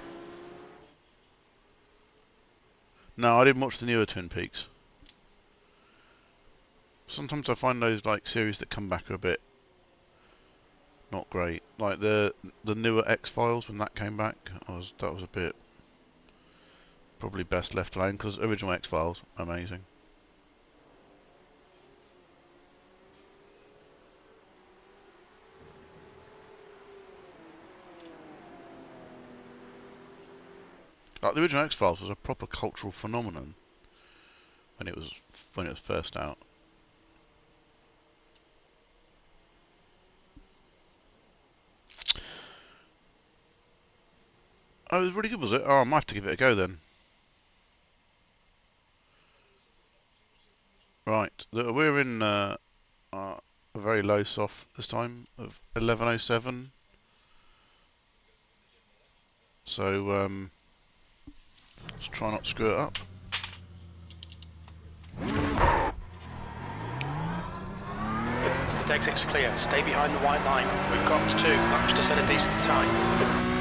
No, I didn't watch the newer Twin Peaks. Sometimes I find those like series that come back are a bit not great. Like the newer X-Files, when that came back, that was a bit probably best left alone because original X-Files, amazing. Like the original X-Files was a proper cultural phenomenon when it was first out. Oh, it was really good, was it? Oh, I might have to give it a go then. Right, we're in a very low soft this time of 1107. So let's try not to screw it up. The exit's clear. Stay behind the white line. We've got two laps to set a decent time.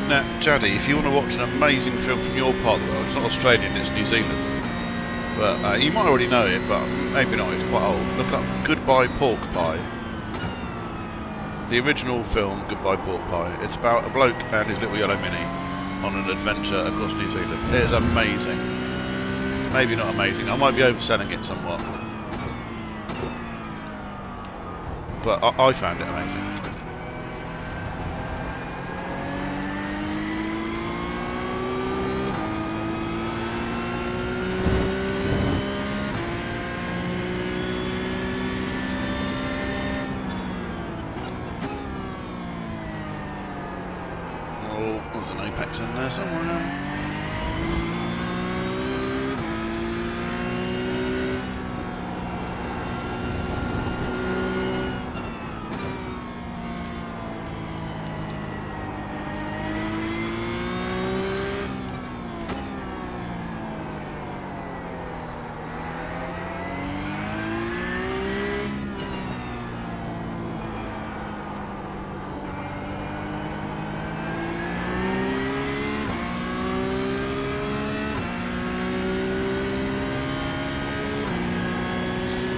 Now, Jaddy, if you want to watch an amazing film from your part of the world, it's not Australian, it's New Zealand. But you might already know it, but maybe not, it's quite old. Look up Goodbye Pork Pie. The original film, Goodbye Pork Pie. It's about a bloke and his little yellow mini on an adventure across New Zealand. It is amazing. Maybe not amazing, I might be overselling it somewhat. But I found it amazing. There's an apex in there somewhere.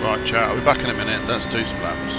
Right, chat, I'll be back in a minute. Let's do some laps.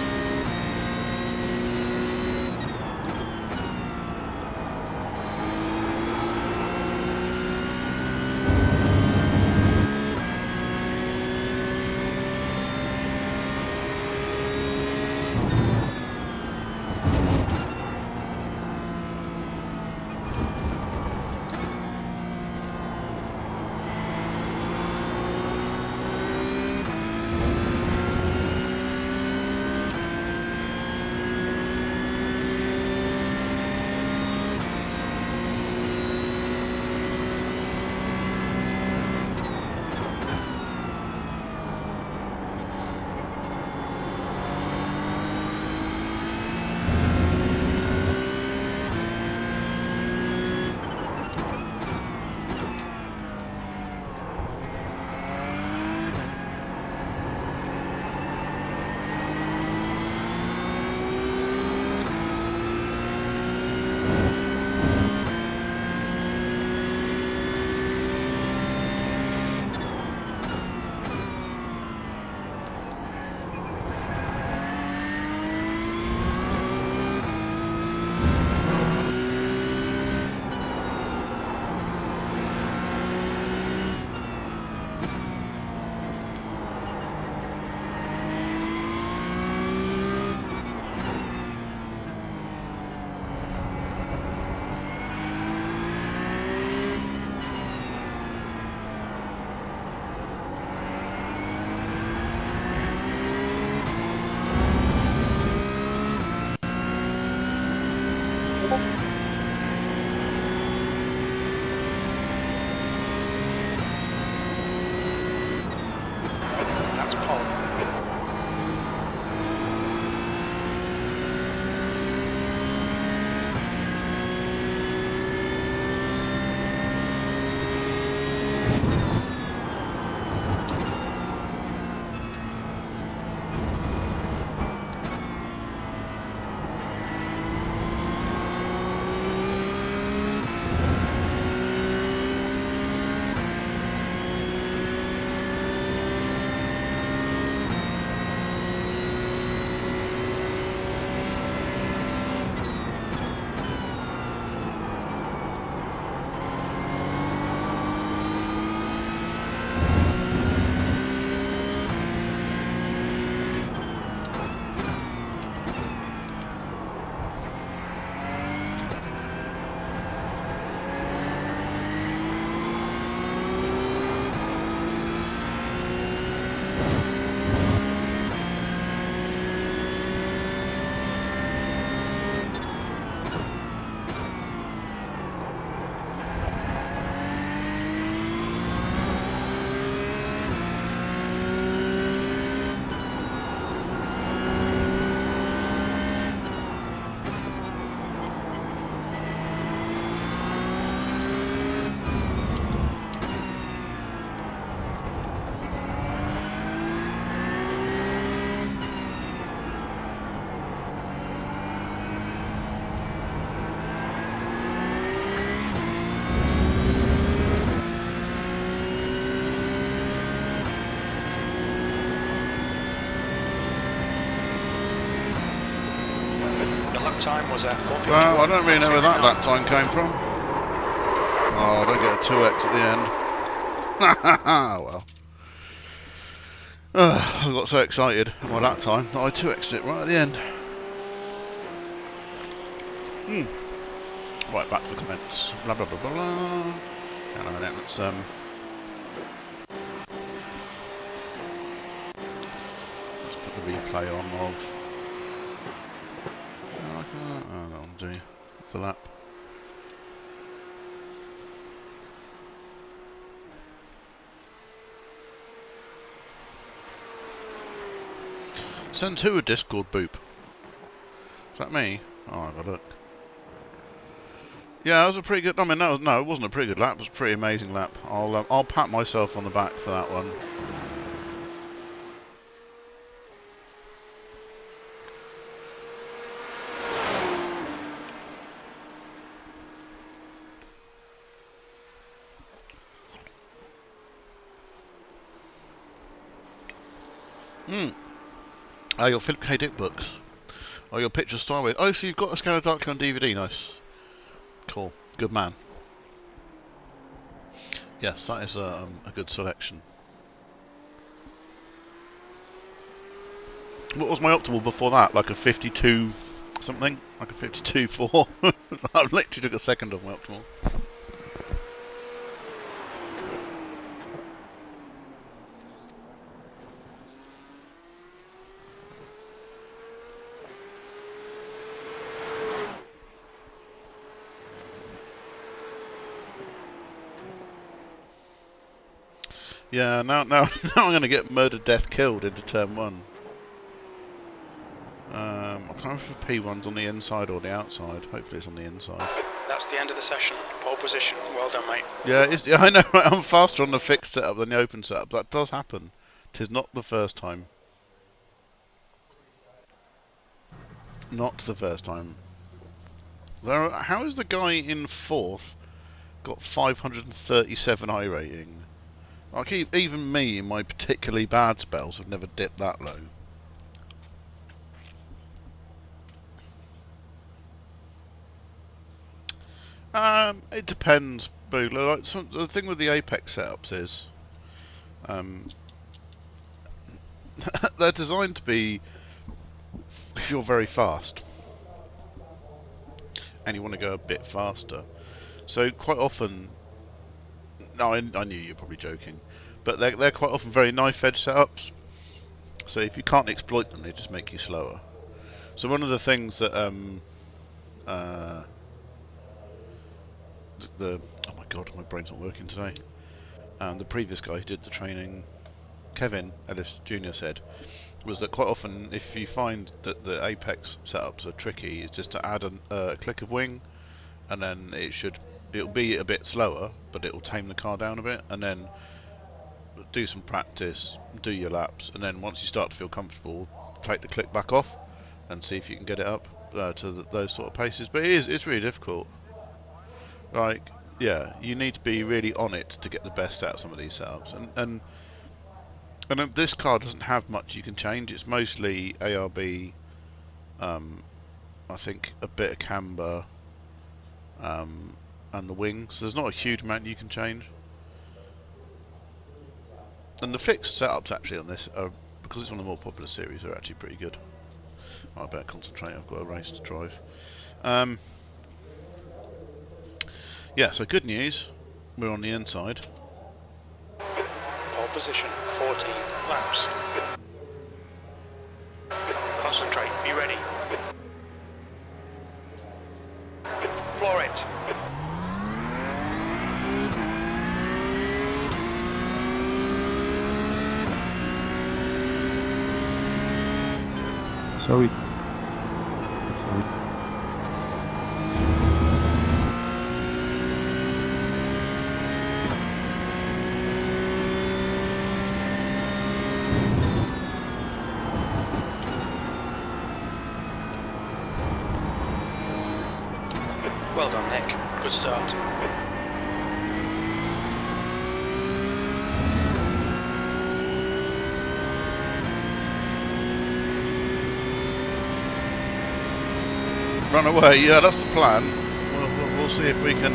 time was at 1:51. Well, I don't really know where that 69. lap time came from. Oh, I don't get a 2x at the end. Well. I got so excited by that time that I 2x'd it right at the end. Right, back to the comments. Blah blah blah blah blah. Hang on a minute, let's put the replay on of. Oh, that'll do for that. Send to a Discord boop. Is that me? Oh, have a look. Yeah, that was a pretty good. I mean, no, it wasn't a pretty good lap. It was a pretty amazing lap. I'll pat myself on the back for that one. Your Philip K. Dick books. Oh, your picture Starway. Oh, so you've got a Scanner Darkly on DVD. Nice. Cool. Good man. Yes, that is a good selection. What was my optimal before that? Like a 52 something? Like a 52.4? I literally took a second off my optimal. Yeah, now I'm going to get murdered, death, killed into turn 1. I can't remember if P1's on the inside or the outside. Hopefully it's on the inside. That's the end of the session. Pole position. Well done, mate. Yeah, I know. Right? I'm faster on the fixed setup than the open setup. That does happen. 'Tis not the first time. Not the first time. How is the guy in 4th got 537 I rating? Like, even me in my particularly bad spells have never dipped that low. It depends, Boogler. Like, the thing with the Apex setups is, they're designed to be if you're very fast and you want to go a bit faster. So quite often, no, I knew you were probably joking, but they're quite often very knife edge setups. So if you can't exploit them, they just make you slower. So one of the things that oh my god, my brain's not working today. The previous guy who did the training, Kevin Ellis Jr. said, was that quite often if you find that the Apex setups are tricky, it's just to add a click of wing, and then it'll be a bit slower, but it'll tame the car down a bit, and then do some practice, do your laps, and then once you start to feel comfortable, take the click back off and see if you can get it up to those sort of paces. But it's really difficult. Like, yeah, you need to be really on it to get the best out of some of these setups, and this car doesn't have much you can change. It's mostly ARB, I think a bit of camber, and the wing. So there's not a huge amount you can change. And the fixed setups actually on this are, because it's one of the more popular series, are actually pretty good. I better concentrate. I've got a race to drive. Yeah, so good news. We're on the inside. Pole position. 14 laps. Concentrate. Be ready. Floor it. Sorry. Well done, Nick. Good start. Run away. Yeah, that's the plan. We'll see if we can.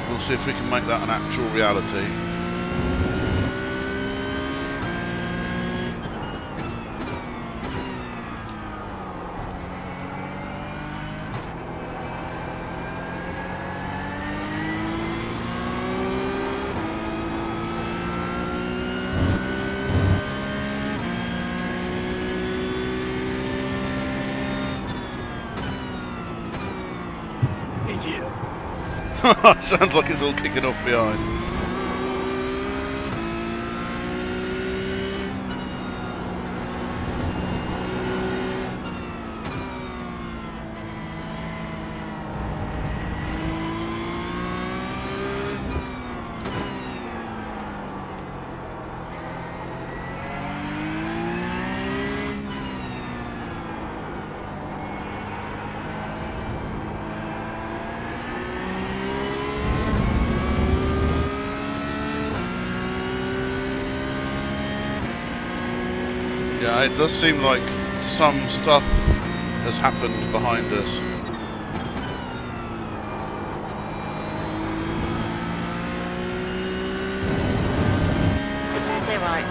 We'll see if we can make that an actual reality. Sounds like it's all kicking off behind. Yeah, it does seem like some stuff has happened behind us. Clear right.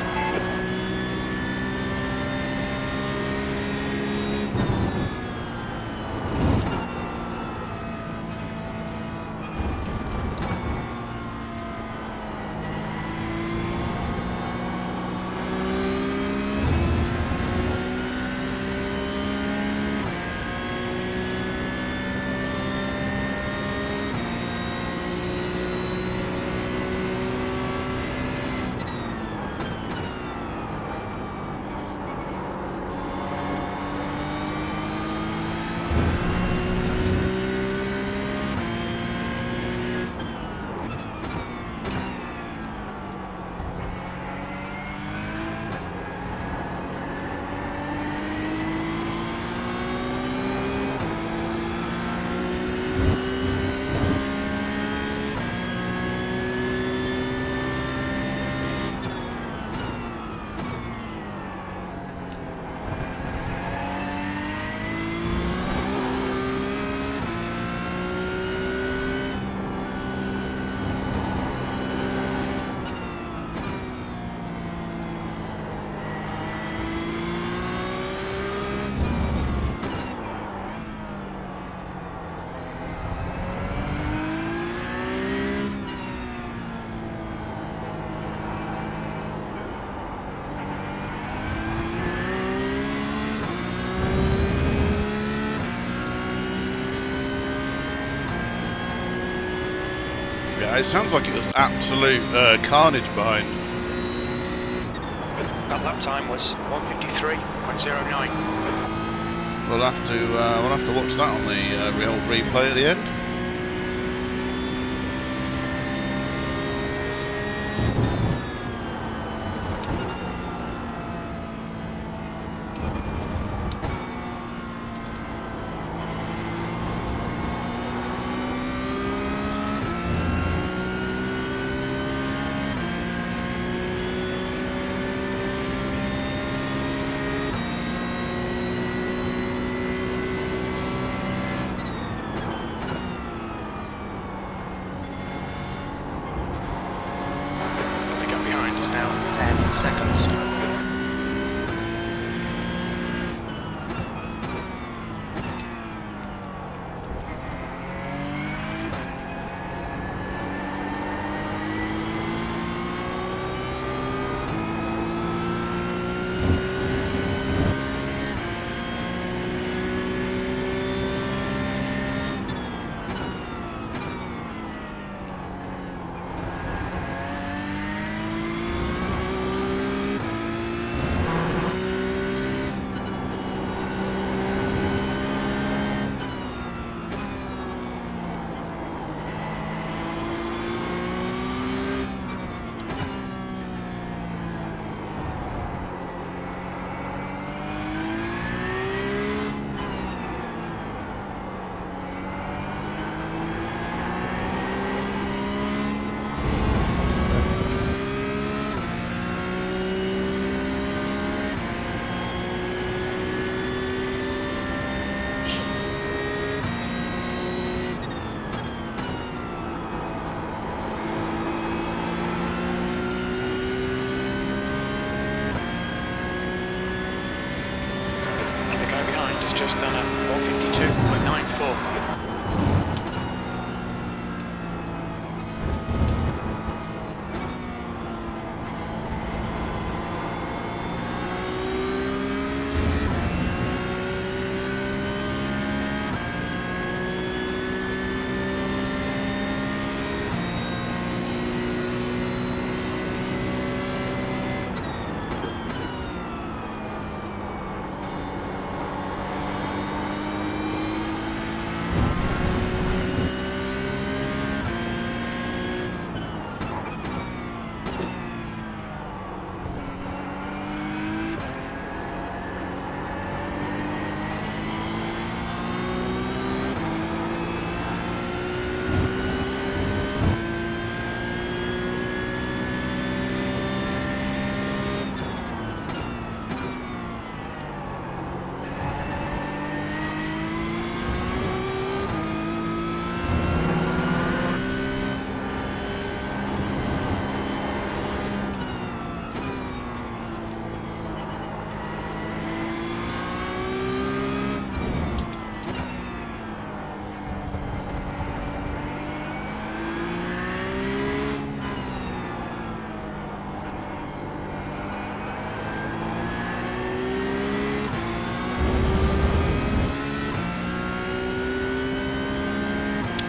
Yeah, it sounds like it was absolute carnage behind. That lap time was 1:53.09. We'll have to watch that on the real replay at the end.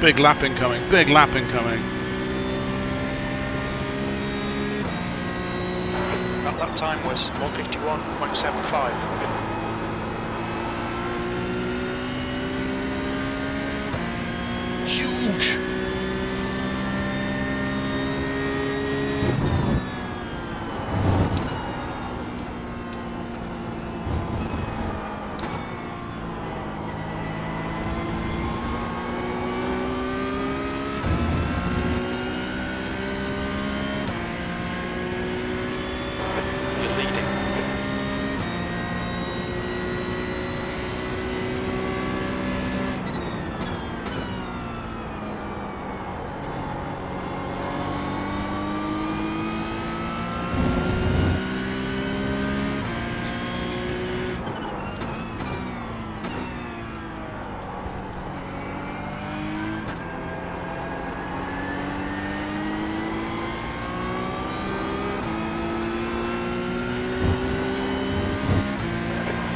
Big lap incoming, big lap incoming. That lap time was 151.75. Huge! You're leading.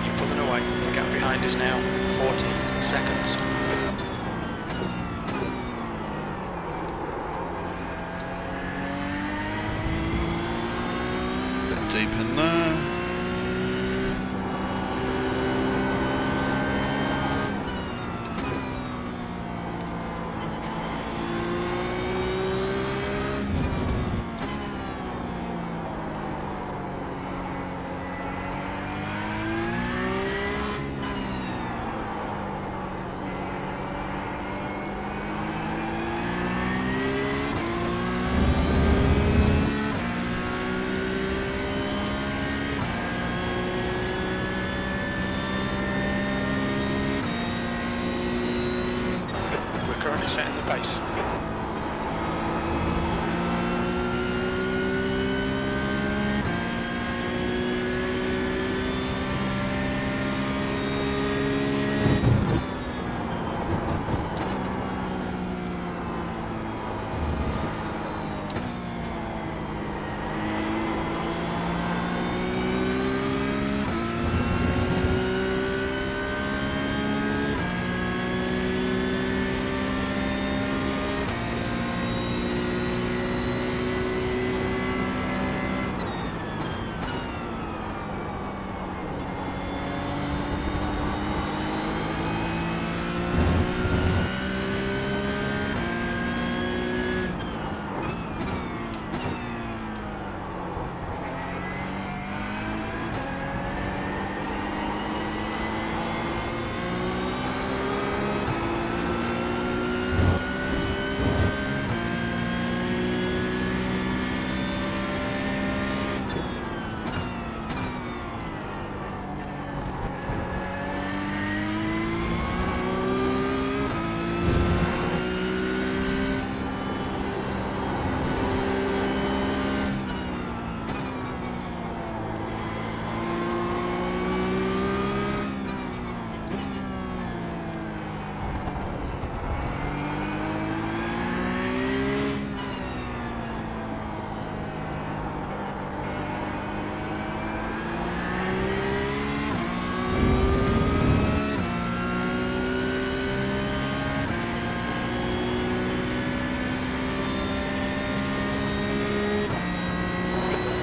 You're pulling away. The gap behind is now 14 seconds. Bit deep in there. We're currently setting the pace.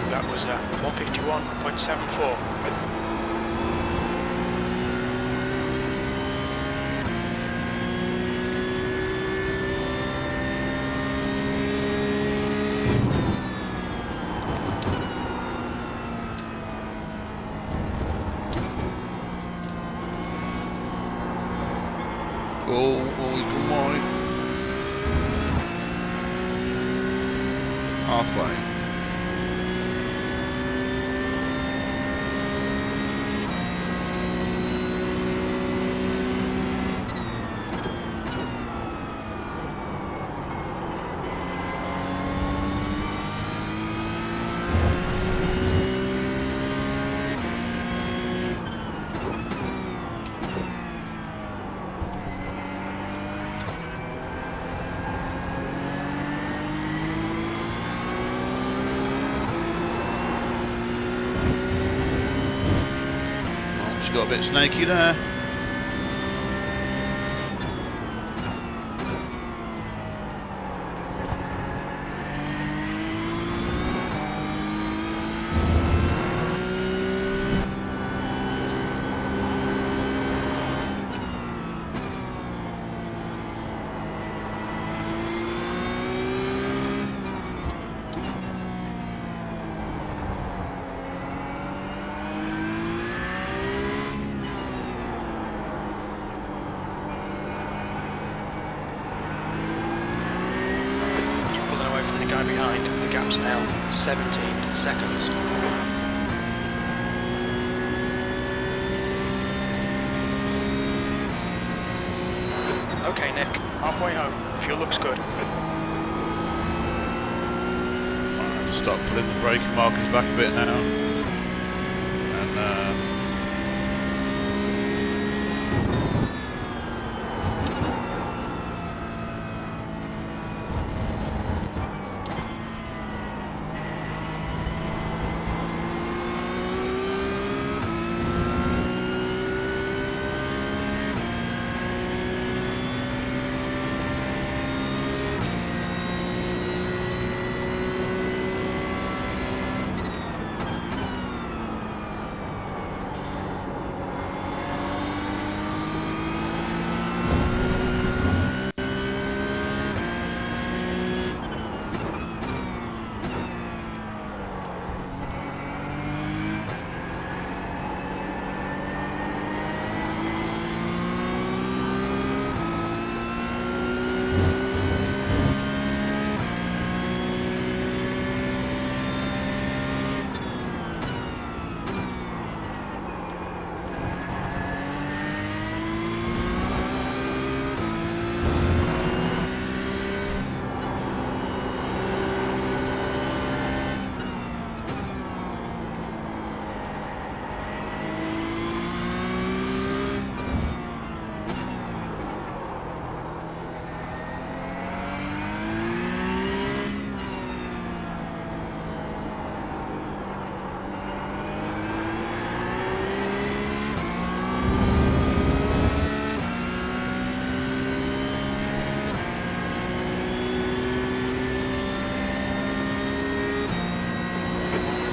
That was 151.74. Oh, he's gone wide. Halfway. Got a bit snaky there. gap behind. The gap's now 17 seconds. Okay, Nick, halfway home. Fuel looks good. I'll start pulling the braking markers back a bit now. And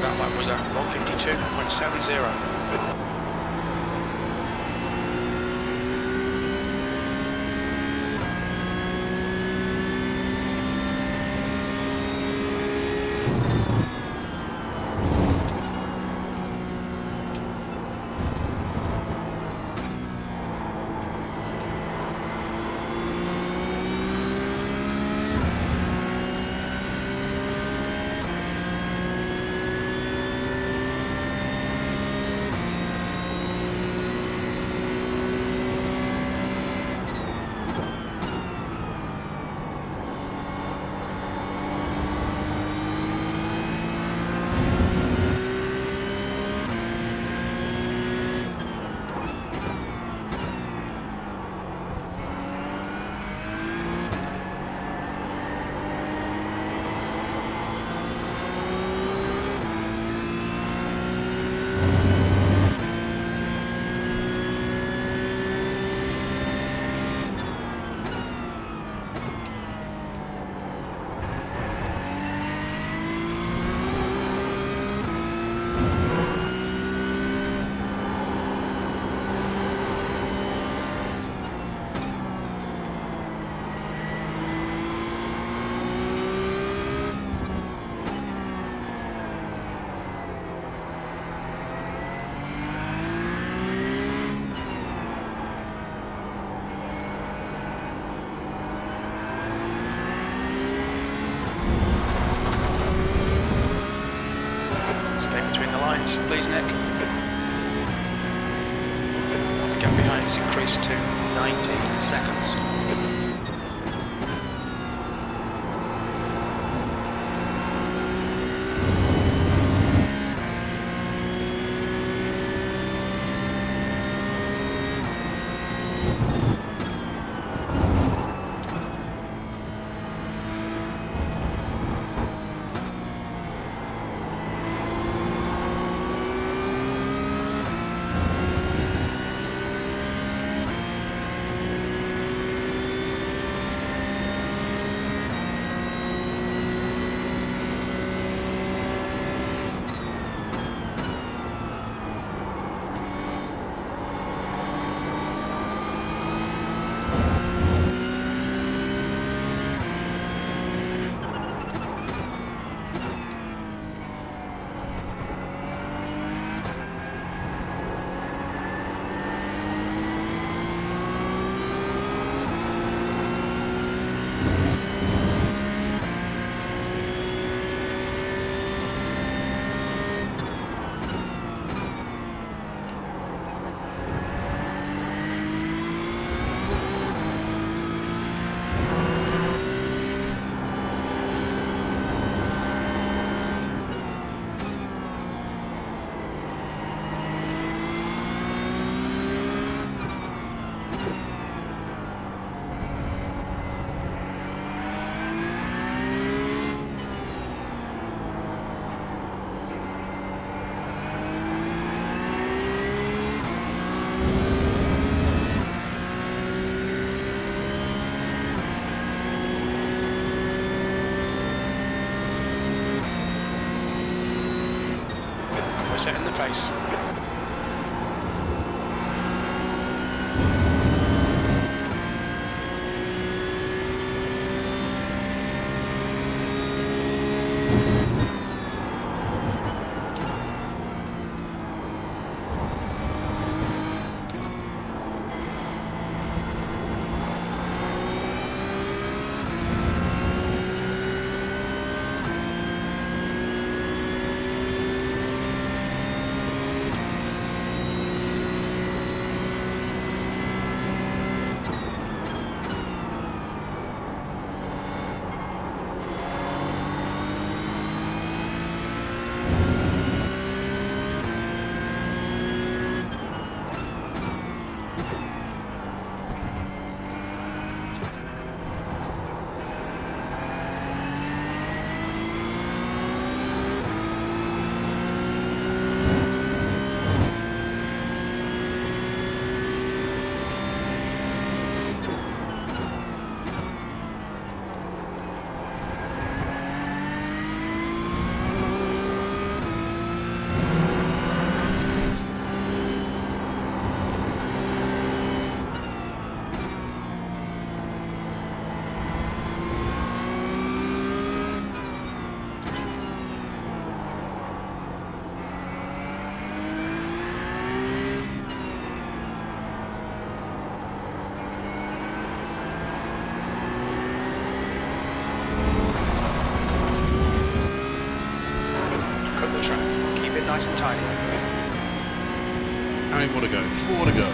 That lap was at 152.70. Please, Nick. The gap behind is increased to 19 seconds. setting the pace. Nice and tidy. How many more to go? 4 to go.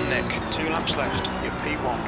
Nick, 2 laps left, you're P1.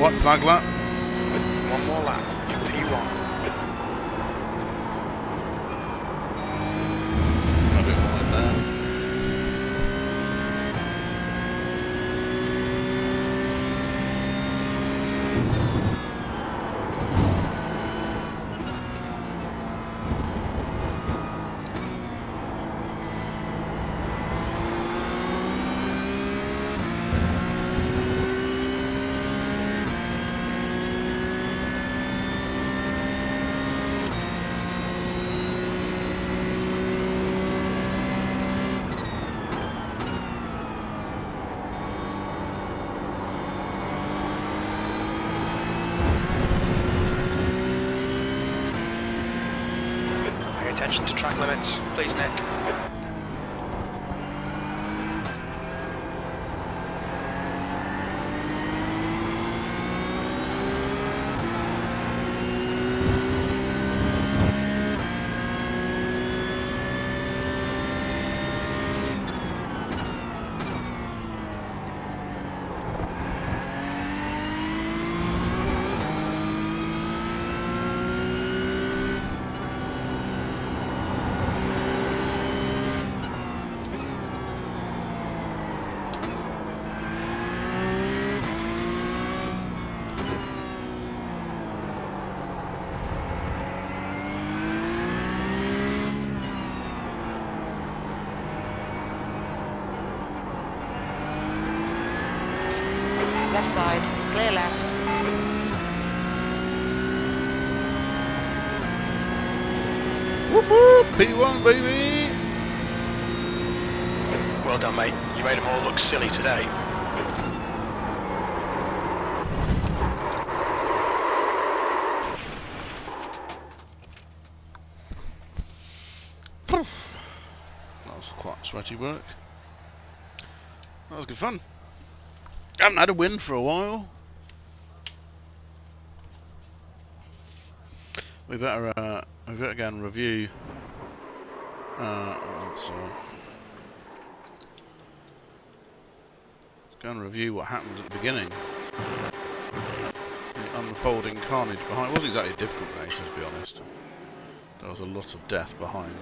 white flag lap. One more lap, P1. A bit wide there. Pay attention to track limits, please, Nick. Left side, clear left. Whoop whoop! P1 baby! Well done, mate. You made them all look silly today. That was quite sweaty work. That was good fun. Haven't had a win for a while. We better go and review. Let's go and review what happened at the beginning. The unfolding carnage behind. It wasn't exactly a difficult race, to be honest. There was a lot of death behind.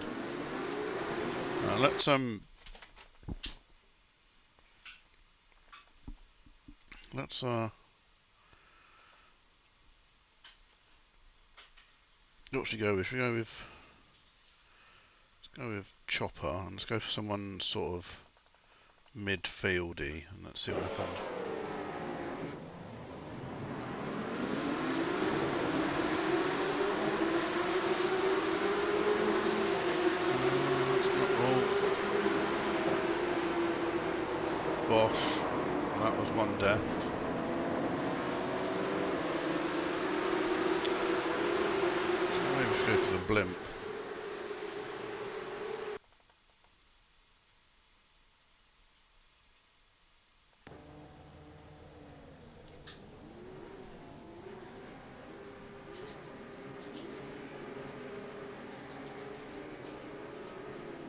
Let's what should we go with? Should we go with? Let's go with Chopper and let's go for someone sort of midfieldy and let's see what happens. Boss. That was one death. So maybe we should go for the blimp.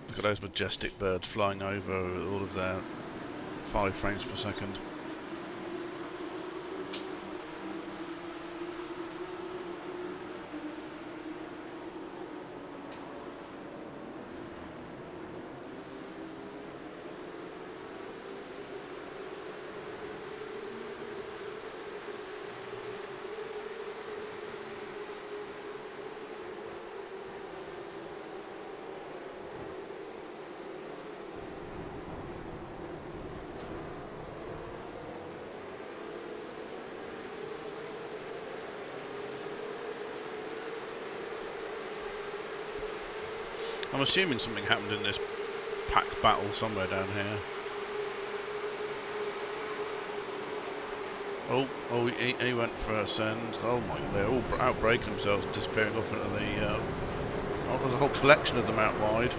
Look at those majestic birds flying over with all of their 5 frames per second. I'm assuming something happened in this pack battle somewhere down here. Oh, he went for a send. Oh my, they're all outbraking themselves, disappearing off into the... oh, there's a whole collection of them out wide.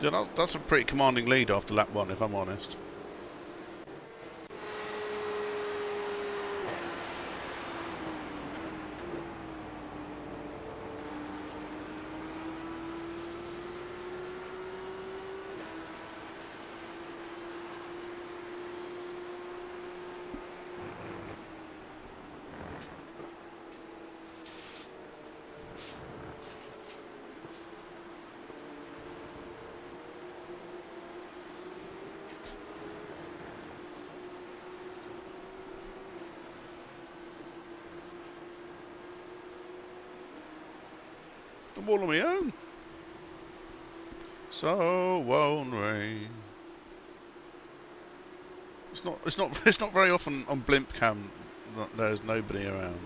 Yeah, that's a pretty commanding lead after lap 1, if I'm honest. I'm all on my own. So won't rain. It's not very often on blimp cam that there's nobody around.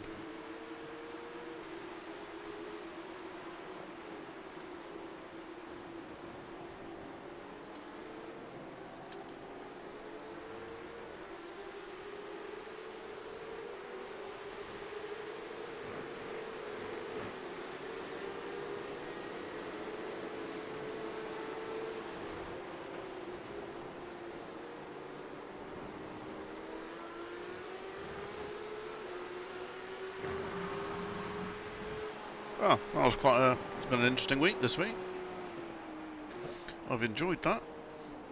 Oh, that was it's been an interesting week this week. I've enjoyed that.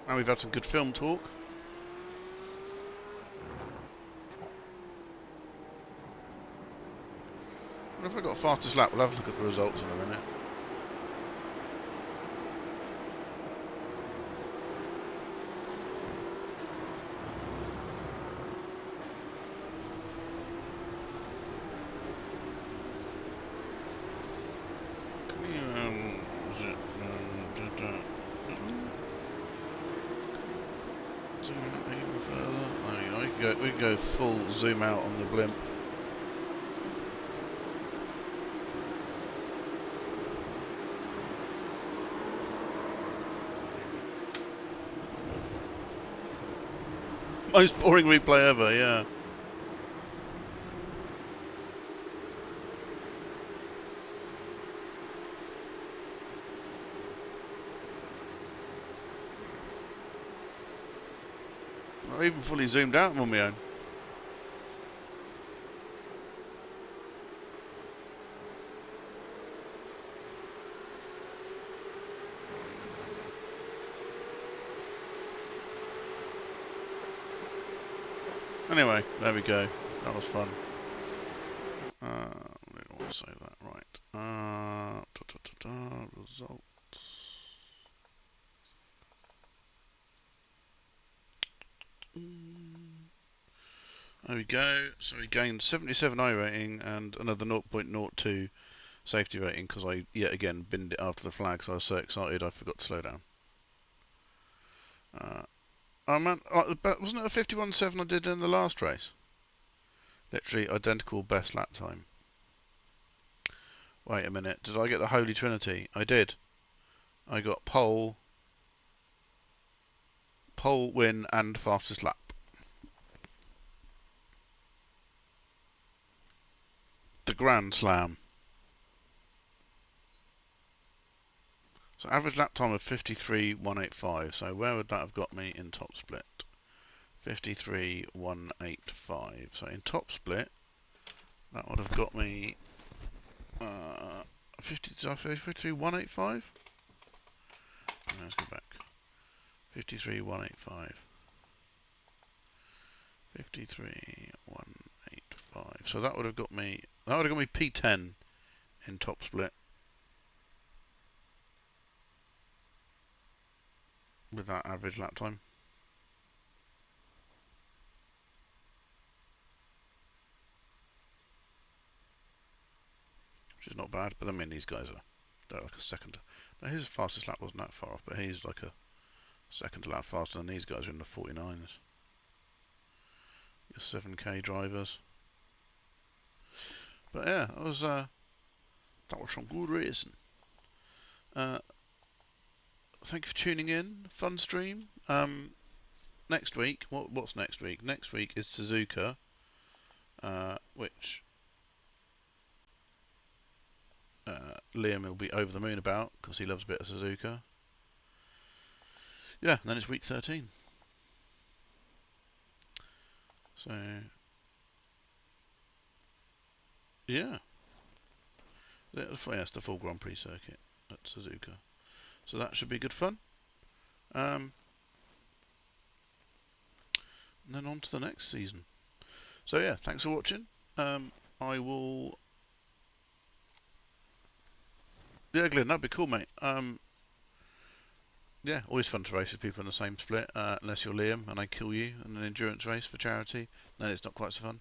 And we've had some good film talk. And if I got fastest lap, we'll have a look at the results in a minute. Can you, zoom out even further? There you go. We can go full zoom out on the blimp. Most boring replay ever, yeah. I even fully zoomed out on my own. Anyway, there we go. That was fun. I don't want to say that right. Results. There we go. So we gained 77 I rating and another 0.02 safety rating because I yet again binned it after the flag, so I was so excited I forgot to slow down. Oh man, but wasn't it a 51.7 I did in the last race? Literally identical best lap time. Wait a minute, did I get the Holy Trinity? I did. I got pole, win, and fastest lap. The Grand Slam. So average lap time of 53.185. So where would that have got me in top split? 53.185. So in top split, that would have got me 53.185. Let's go back. 53.185. 53.185. So that would have got me. That would have got me P10 in top split. With that average lap time. Which is not bad, but I mean these guys they're like a second. Now his fastest lap wasn't that far off, but he's like a second lap faster than these guys are in the 49s. Your 7k drivers. But yeah, that was some good racing. Thank you for tuning in. Fun stream. Next week, what's next week? Next week is Suzuka, which Liam will be over the moon about because he loves a bit of Suzuka. yeah, and then it's week 13. So, yeah. It's the full Grand Prix circuit at Suzuka. So that should be good fun. And then on to the next season. So yeah, thanks for watching. I will... Yeah, Glenn, that'd be cool, mate. Yeah, always fun to race with people in the same split, unless you're Liam and I kill you in an endurance race for charity. Then it's not quite so fun.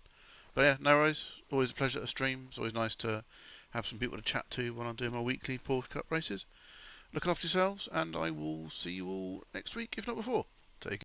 But yeah, no worries. Always a pleasure to stream. It's always nice to have some people to chat to when I'm doing my weekly Porsche Cup races. Look after yourselves, and I will see you all next week, if not before.